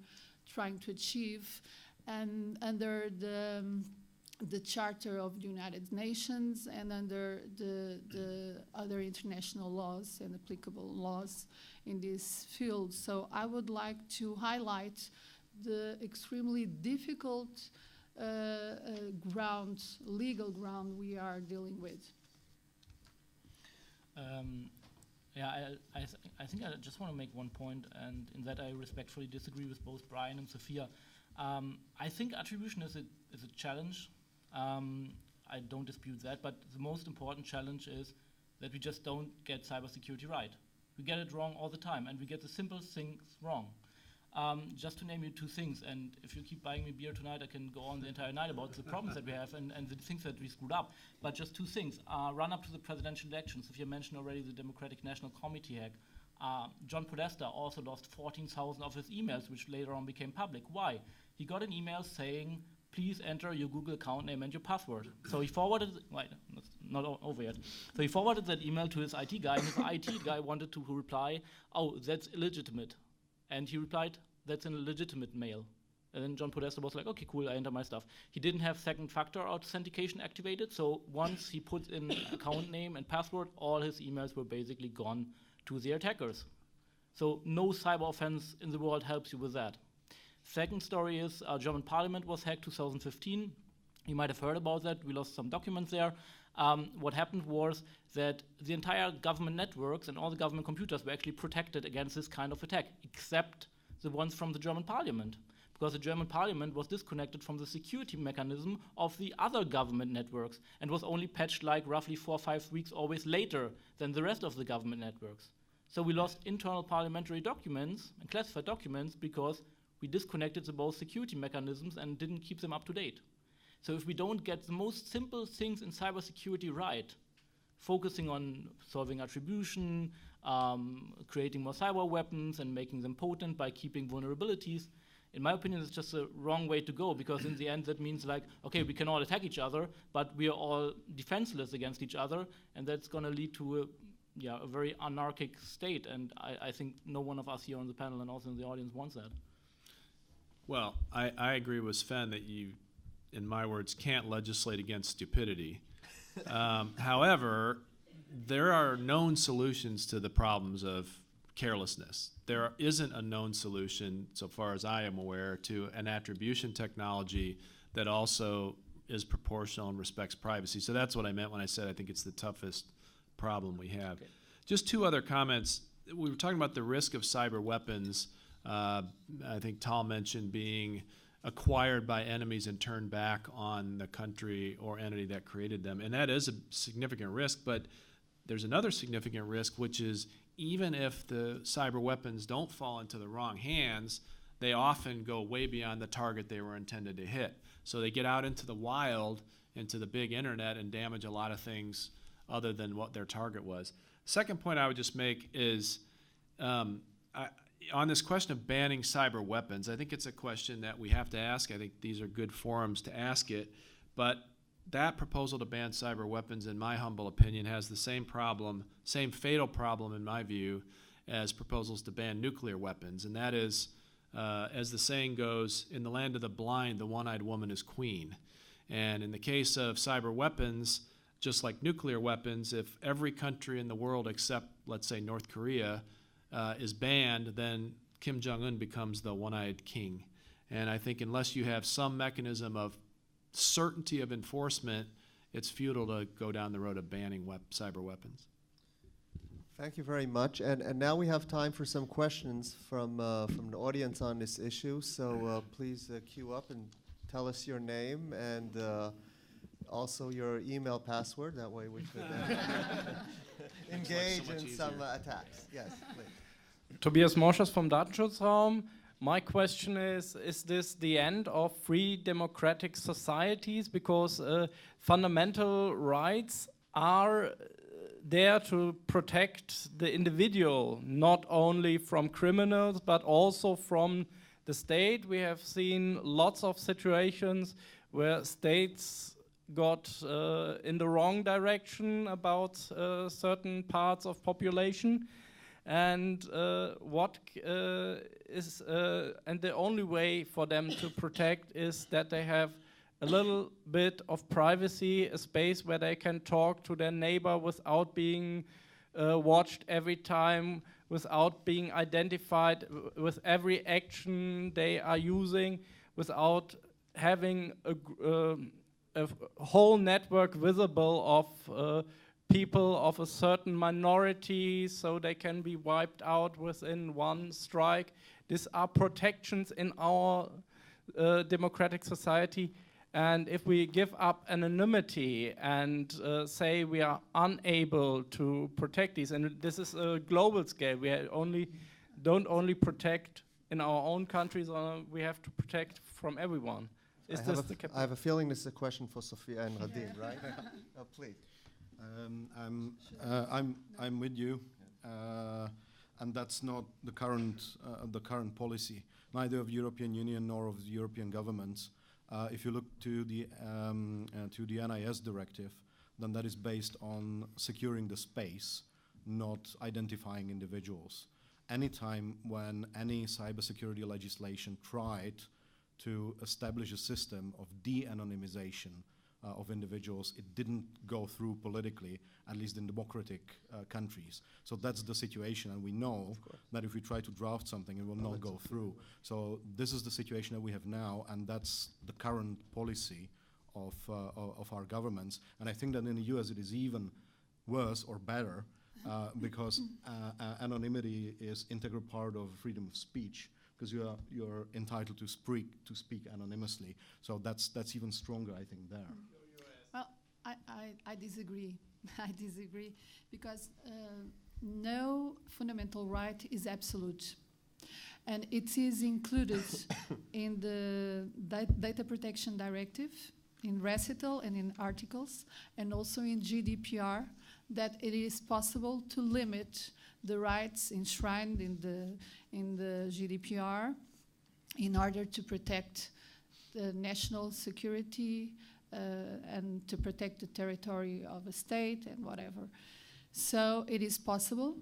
trying to achieve. And under the Charter of the United Nations and under the other international laws and applicable laws in this field. So I would like to highlight the extremely difficult legal ground we are dealing with. Yeah, I think I just want to make one point, and in that I respectfully disagree with both Bryan and Sofia. I think attribution is a challenge. I don't dispute that, but the most important challenge is that we just don't get cybersecurity right. We get it wrong all the time, and we get the simple things wrong. Just to name you two things, and if you keep buying me beer tonight, I can go on the entire night about the problems that we have and the things that we screwed up. But just two things. Run up to the presidential elections. If you mentioned already the Democratic National Committee hack, John Podesta also lost 14,000 of his emails, which later on became public. Why? He got an email saying, please enter your Google account name and your password. So he forwarded, that's not over yet. So he forwarded that email to his IT guy, and his IT guy wanted to reply, oh, that's illegitimate. And he replied, that's an illegitimate mail. And then John Podesta was like, okay, cool, I enter my stuff. He didn't have second factor authentication activated, so once he put in account name and password, all his emails were basically gone to the attackers. So no cyber offense in the world helps you with that. Second story is German parliament was hacked 2015. You might have heard about that. We lost some documents there. What happened was that the entire government networks and all the government computers were actually protected against this kind of attack, except the ones from the German parliament, because the German parliament was disconnected from the security mechanism of the other government networks and was only patched like roughly 4 or 5 weeks always later than the rest of the government networks. So we lost internal parliamentary documents and classified documents because we disconnected the both security mechanisms and didn't keep them up to date. So if we don't get the most simple things in cybersecurity right, focusing on solving attribution, creating more cyber weapons and making them potent by keeping vulnerabilities, in my opinion, it's just a wrong way to go, because in the end that means like, okay, we can all attack each other, but we are all defenseless against each other, and that's going to lead to a very anarchic state, and I think no one of us here on the panel and also in the audience wants that. Well, I agree with Sven that you, in my words, can't legislate against stupidity. However, there are known solutions to the problems of carelessness. There isn't a known solution, so far as I am aware, to an attribution technology that also is proportional and respects privacy. So that's what I meant when I said I think it's the toughest problem we have. Okay. Just two other comments. We were talking about the risk of cyber weapons. I think Tal mentioned being acquired by enemies and turned back on the country or entity that created them. And that is a significant risk, but there's another significant risk, which is even if the cyber weapons don't fall into the wrong hands, they often go way beyond the target they were intended to hit. So they get out into the wild, into the big internet, and damage a lot of things other than what their target was. Second point I would just make is on this question of banning cyber weapons, I think it's a question that we have to ask. I think these are good forums to ask it, but that proposal to ban cyber weapons, in my humble opinion, has the same problem, same fatal problem in my view, as proposals to ban nuclear weapons, and that is, as the saying goes, in the land of the blind, the one-eyed woman is queen. And in the case of cyber weapons, just like nuclear weapons, if every country in the world except, let's say, North Korea is banned, then Kim Jong-un becomes the one-eyed king. And I think unless you have some mechanism of certainty of enforcement, it's futile to go down the road of banning cyber weapons. Thank you very much. And now we have time for some questions from the audience on this issue. So please queue up and tell us your name and also your email password. That way we could engage in some attacks. Yes, please. Tobias Morschers from Datenschutzraum. My question is this the end of free democratic societies? Because fundamental rights are there to protect the individual, not only from criminals, but also from the state. We have seen lots of situations where states got in the wrong direction about certain parts of population. And and the only way for them to protect is that they have a little bit of privacy, a space where they can talk to their neighbor without being watched every time, without being identified with every action they are using, without having a whole network visible of people of a certain minority so they can be wiped out within one strike. These are protections in our democratic society. And if we give up anonymity and say we are unable to protect these, and this is a global scale, we don't only protect in our own countries, we have to protect from everyone. I have a feeling this is a question for Sofia and Radim, right? Please. I'm with you, and that's not the current policy, neither of the European Union nor of the European governments. If you look to the NIS directive, then that is based on securing the space, not identifying individuals. Anytime when any cybersecurity legislation tried to establish a system of de-anonymization of individuals, it didn't go through politically, at least in democratic countries. So that's the situation, and we know that if we try to draft something, it will not go through. So this is the situation that we have now, and that's the current policy of our governments. And I think that in the US it is even worse or better, because anonymity is integral part of freedom of speech, because you're entitled to speak anonymously. So that's even stronger, I think, there. Well, I disagree. I disagree, because no fundamental right is absolute. And it is included in the Data Protection Directive, in recital and in articles, and also in GDPR, that it is possible to limit the rights enshrined in the GDPR in order to protect the national security and to protect the territory of a state and whatever. So it is possible.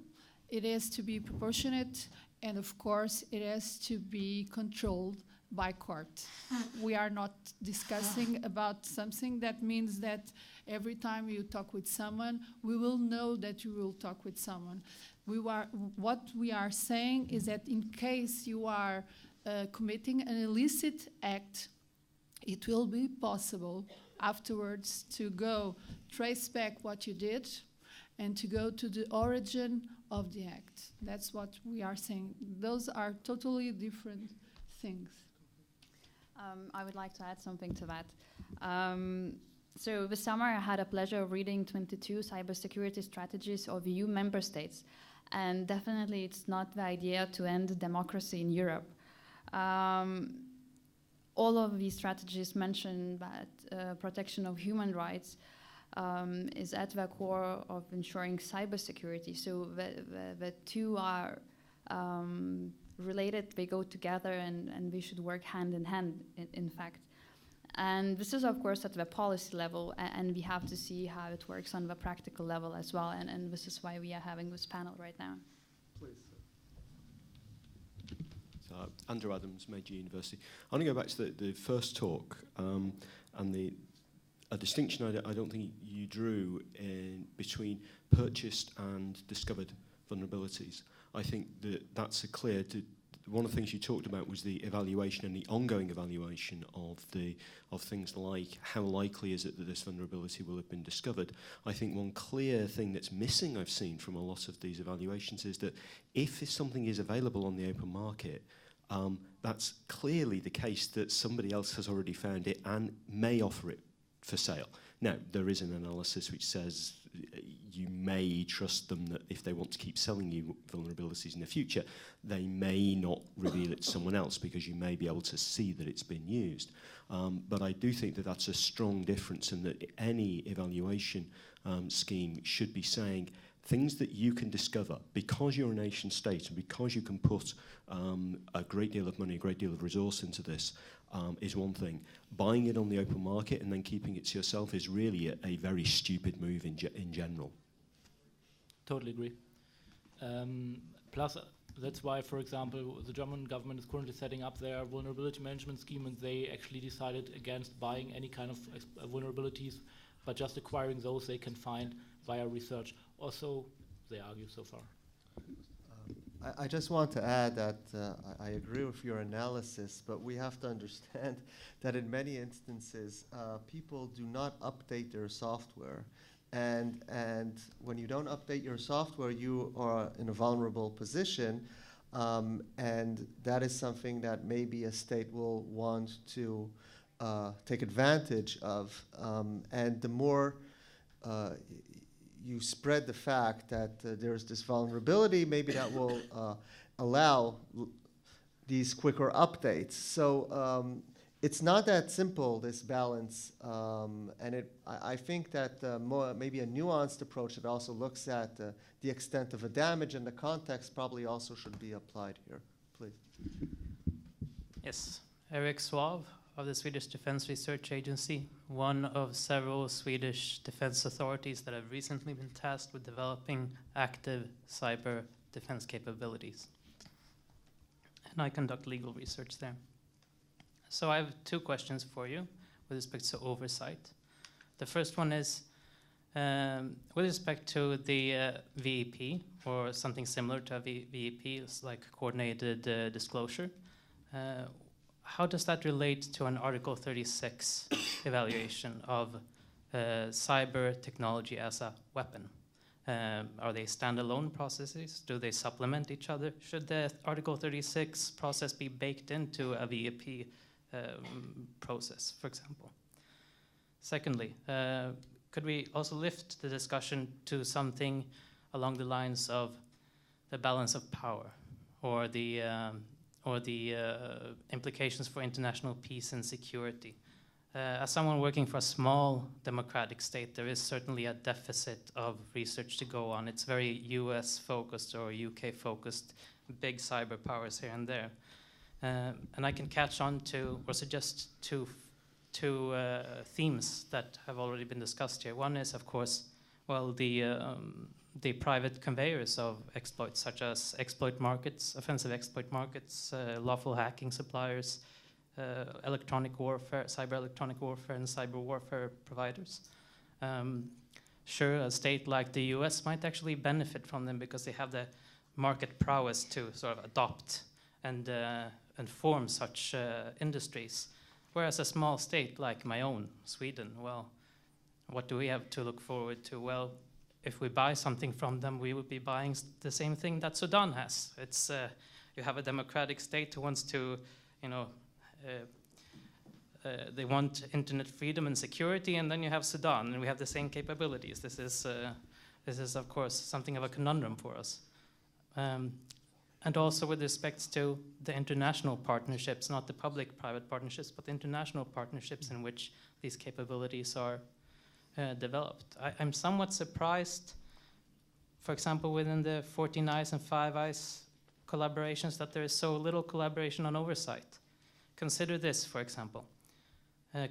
It has to be proportionate, and of course it has to be controlled by court. We are not discussing about something that means that every time you talk with someone, we will know that you will talk with someone. What we are saying is that in case you are committing an illicit act, it will be possible afterwards to go trace back what you did and to go to the origin of the act. That's what we are saying. Those are totally different things. I would like to add something to that. So this summer I had a pleasure of reading 22 cybersecurity strategies of EU member states. And definitely it's not the idea to end democracy in Europe. All of these strategies mention that protection of human rights is at the core of ensuring cybersecurity. So the two are related, they go together, and we should work hand in hand, in fact. And this is, of course, at the policy level, and we have to see how it works on the practical level as well, and this is why we are having this panel right now. Please. So, Andrew Adams, Meiji University. I want to go back to the first talk, and a distinction I don't think you drew in between purchased and discovered vulnerabilities. I think that's a clear. One of the things you talked about was the evaluation and the ongoing evaluation of things like how likely is it that this vulnerability will have been discovered. I think one clear thing that's missing I've seen from a lot of these evaluations is that if something is available on the open market, that's clearly the case that somebody else has already found it and may offer it for sale. Now, there is an analysis which says you may trust them that if they want to keep selling you vulnerabilities in the future, they may not reveal it to someone else because you may be able to see that it's been used. But I do think that that's a strong difference, and that any evaluation scheme should be saying things that you can discover because you're a nation state and because you can put a great deal of money, a great deal of resource into this is one thing. Buying it on the open market and then keeping it to yourself is really a very stupid move in general. Totally agree. Plus, that's why, for example, the German government is currently setting up their vulnerability management scheme, and they actually decided against buying any kind of vulnerabilities, but just acquiring those they can find via research. Also, they argue so far. I just want to add that I agree with your analysis, but we have to understand that in many instances, people do not update their software and when you don't update your software, you are in a vulnerable position, and that is something that maybe a state will want to take advantage of. And the more you spread the fact that there's this vulnerability, maybe that will allow these quicker updates. So it's not that simple, this balance, and I think that maybe a nuanced approach that also looks at the extent of a damage and the context probably also should be applied here. Please. Yes, Eric Suave of the Swedish Defense Research Agency, one of several Swedish defense authorities that have recently been tasked with developing active cyber defense capabilities. And I conduct legal research there. So I have two questions for you with respect to oversight. The first one is, with respect to the VEP, or something similar to a VEP, it's like coordinated disclosure, how does that relate to an Article 36 evaluation of cyber technology as a weapon? Are they standalone processes? Do they supplement each other? Should the Article 36 process be baked into a VEP process, for example? Secondly, could we also lift the discussion to something along the lines of the balance of power, or the implications for international peace and security? As someone working for a small democratic state, there is certainly a deficit of research to go on. It's very US focused or UK focused, big cyber powers here and there. And I can catch on to, or suggest two themes that have already been discussed here. One is, of course, well, the private conveyors of exploits, such as exploit markets, offensive exploit markets, lawful hacking suppliers, electronic warfare, cyber electronic warfare, and cyber warfare providers. Sure, a state like the US might actually benefit from them because they have the market prowess to sort of adopt and form such industries. Whereas a small state like my own, Sweden, well, what do we have to look forward to? Well, if we buy something from them, we would be buying the same thing that Sudan has. It's you have a democratic state who wants to, they want internet freedom and security, and then you have Sudan, and we have the same capabilities. This is of course something of a conundrum for us. And also with respect to the international partnerships, not the public-private partnerships, but the international partnerships in which these capabilities are developed. I'm somewhat surprised, for example, within the 14 Eyes and 5 Eyes collaborations, that there is so little collaboration on oversight. Consider this, for example.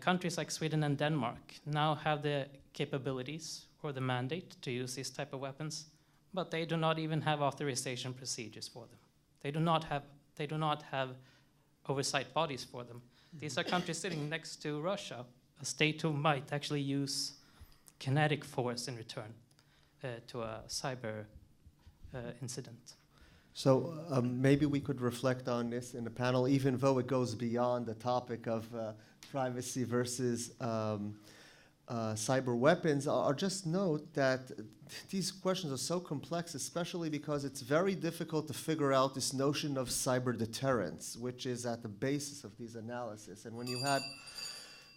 Countries like Sweden and Denmark now have the capabilities or the mandate to use these type of weapons, but they do not even have authorization procedures for them. They do not have oversight bodies for them. These are countries sitting next to Russia, a state who might actually use kinetic force in return to a cyber incident. So maybe we could reflect on this in the panel, even though it goes beyond the topic of privacy versus cyber weapons. I'll just note that these questions are so complex, especially because it's very difficult to figure out this notion of cyber deterrence, which is at the basis of these analyses. And when you had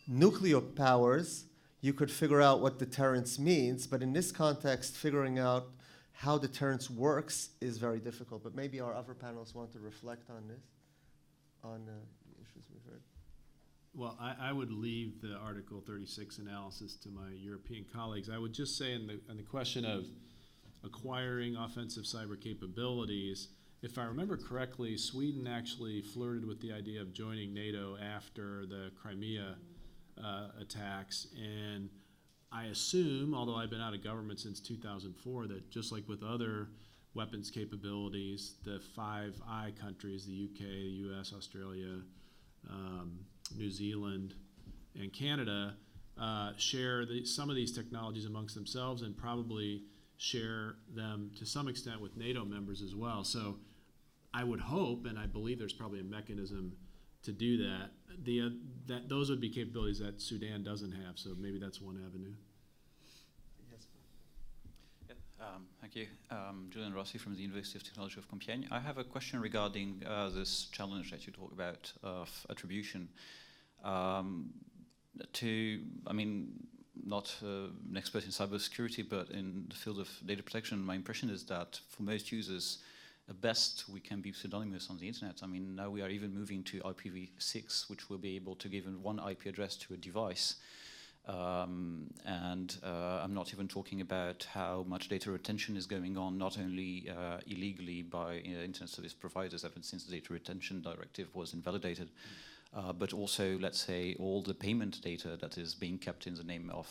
nuclear powers, you could figure out what deterrence means, but in this context, figuring out how deterrence works is very difficult. But maybe our other panelists want to reflect on this, on the issues we've heard. Well, I would leave the Article 36 analysis to my European colleagues. I would just say on the question of acquiring offensive cyber capabilities, if I remember correctly, Sweden actually flirted with the idea of joining NATO after the Crimea attacks, and I assume, although I've been out of government since 2004, that just like with other weapons capabilities, the 5 I countries, the UK, the US, Australia, New Zealand, and Canada, share some of these technologies amongst themselves and probably share them to some extent with NATO members as well. So I would hope, and I believe there's probably a mechanism to do that. Those would be capabilities that Sudan doesn't have, so maybe that's one avenue. Yes. Thank you. Julian Rossi from the University of Technology of Compiègne. I have a question regarding this challenge that you talk about of attribution. Not an expert in cybersecurity, but in the field of data protection, my impression is that for most users, at best we can be pseudonymous on the internet. I mean, now we are even moving to IPv6, which will be able to give one IP address to a device. I'm not even talking about how much data retention is going on, not only illegally by internet service providers ever since the data retention directive was invalidated, but also, let's say, all the payment data that is being kept in the name of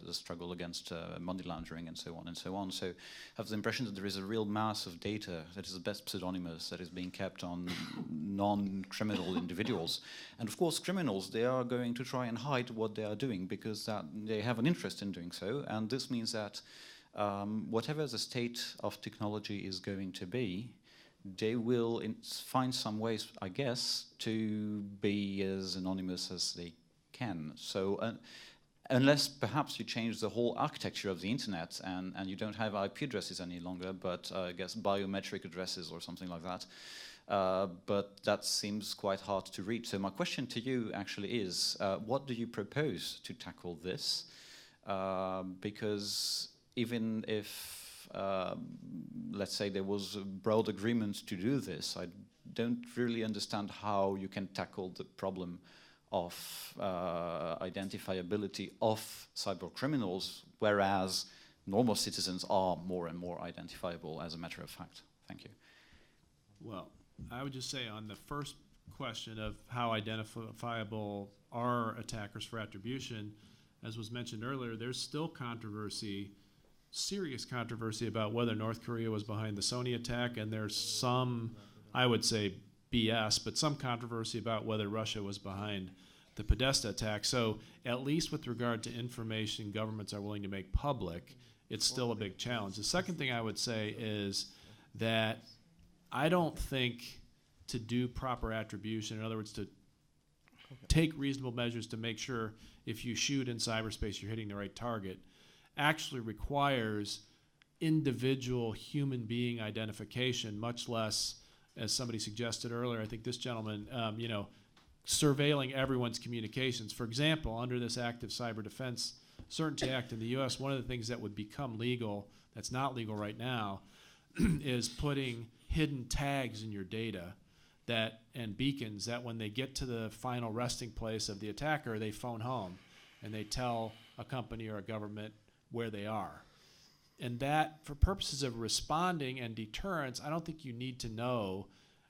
the struggle against money laundering and so on and so on. So I have the impression that there is a real mass of data that is the best pseudonymous that is being kept on non-criminal individuals. And of course, criminals, they are going to try and hide what they are doing because they have an interest in doing so. And this means that whatever the state of technology is going to be, they will find some ways, I guess, to be as anonymous as they can. So unless perhaps you change the whole architecture of the internet and you don't have IP addresses any longer, but I guess biometric addresses or something like that. But that seems quite hard to reach. So my question to you actually is, what do you propose to tackle this? Because even if let's say there was a broad agreement to do this, I don't really understand how you can tackle the problem of identifiability of cyber criminals, whereas normal citizens are more and more identifiable as a matter of fact. Thank you. Well, I would just say on the first question of how identifiable are attackers for attribution, as was mentioned earlier, there's still controversy, serious controversy about whether North Korea was behind the Sony attack, and there's some, I would say BS, but some controversy about whether Russia was behind the Podesta attack. So at least with regard to information governments are willing to make public, it's still a big challenge. The second thing I would say is that I don't think to do proper attribution, in other words, to take reasonable measures to make sure if you shoot in cyberspace you're hitting the right target, actually requires individual human being identification, much less, as somebody suggested earlier, I think this gentleman, surveilling everyone's communications. For example, under this Active Cyber Defense Certainty Act in the U.S., one of the things that would become legal, that's not legal right now, is putting hidden tags in your data and beacons that when they get to the final resting place of the attacker, they phone home and they tell a company or a government where they are. And that, for purposes of responding and deterrence, I don't think you need to know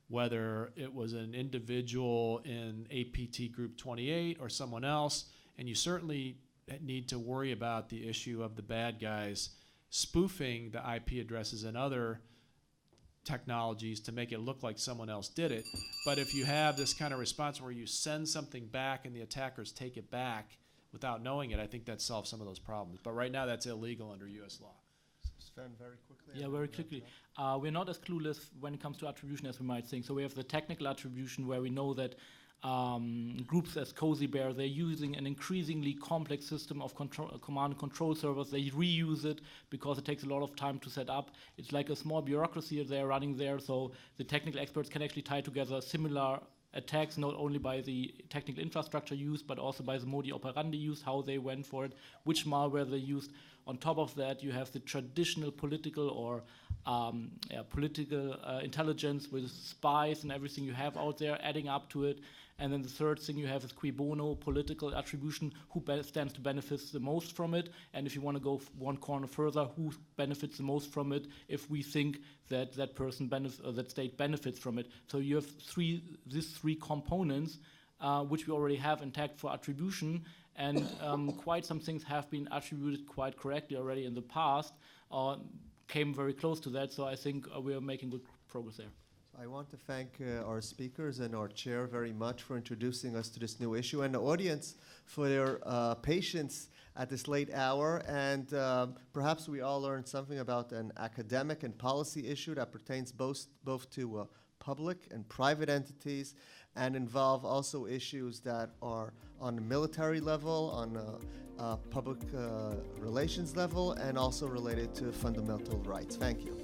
whether it was an individual in APT Group 28 or someone else, and you certainly need to worry about the issue of the bad guys spoofing the IP addresses and other technologies to make it look like someone else did it. But if you have this kind of response where you send something back and the attackers take it back without knowing it, I think that solves some of those problems. But right now that's illegal under US law. Sven, very quickly. Yeah, very quickly. We're not as clueless when it comes to attribution as we might think. So we have the technical attribution where we know that groups as Cozy Bear, they're using an increasingly complex system of command and control servers. They reuse it because it takes a lot of time to set up. It's like a small bureaucracy they're running there, so the technical experts can actually tie together similar attacks, not only by the technical infrastructure used, but also by the modi operandi used, how they went for it, which malware they used. On top of that, you have the traditional political or intelligence with spies and everything you have out there adding up to it. And then the third thing you have is cui bono, political attribution, who stands to benefit the most from it. And if you want to go one corner further, who benefits the most from it if we think that that person that state benefits from it. So you have these three components, which we already have intact for attribution. And quite some things have been attributed quite correctly already in the past, came very close to that. So I think we are making good progress there. I want to thank our speakers and our chair very much for introducing us to this new issue, and the audience for their patience at this late hour. And perhaps we all learned something about an academic and policy issue that pertains both to public and private entities, and involve also issues that are on the military level, on a public relations level, and also related to fundamental rights. Thank you.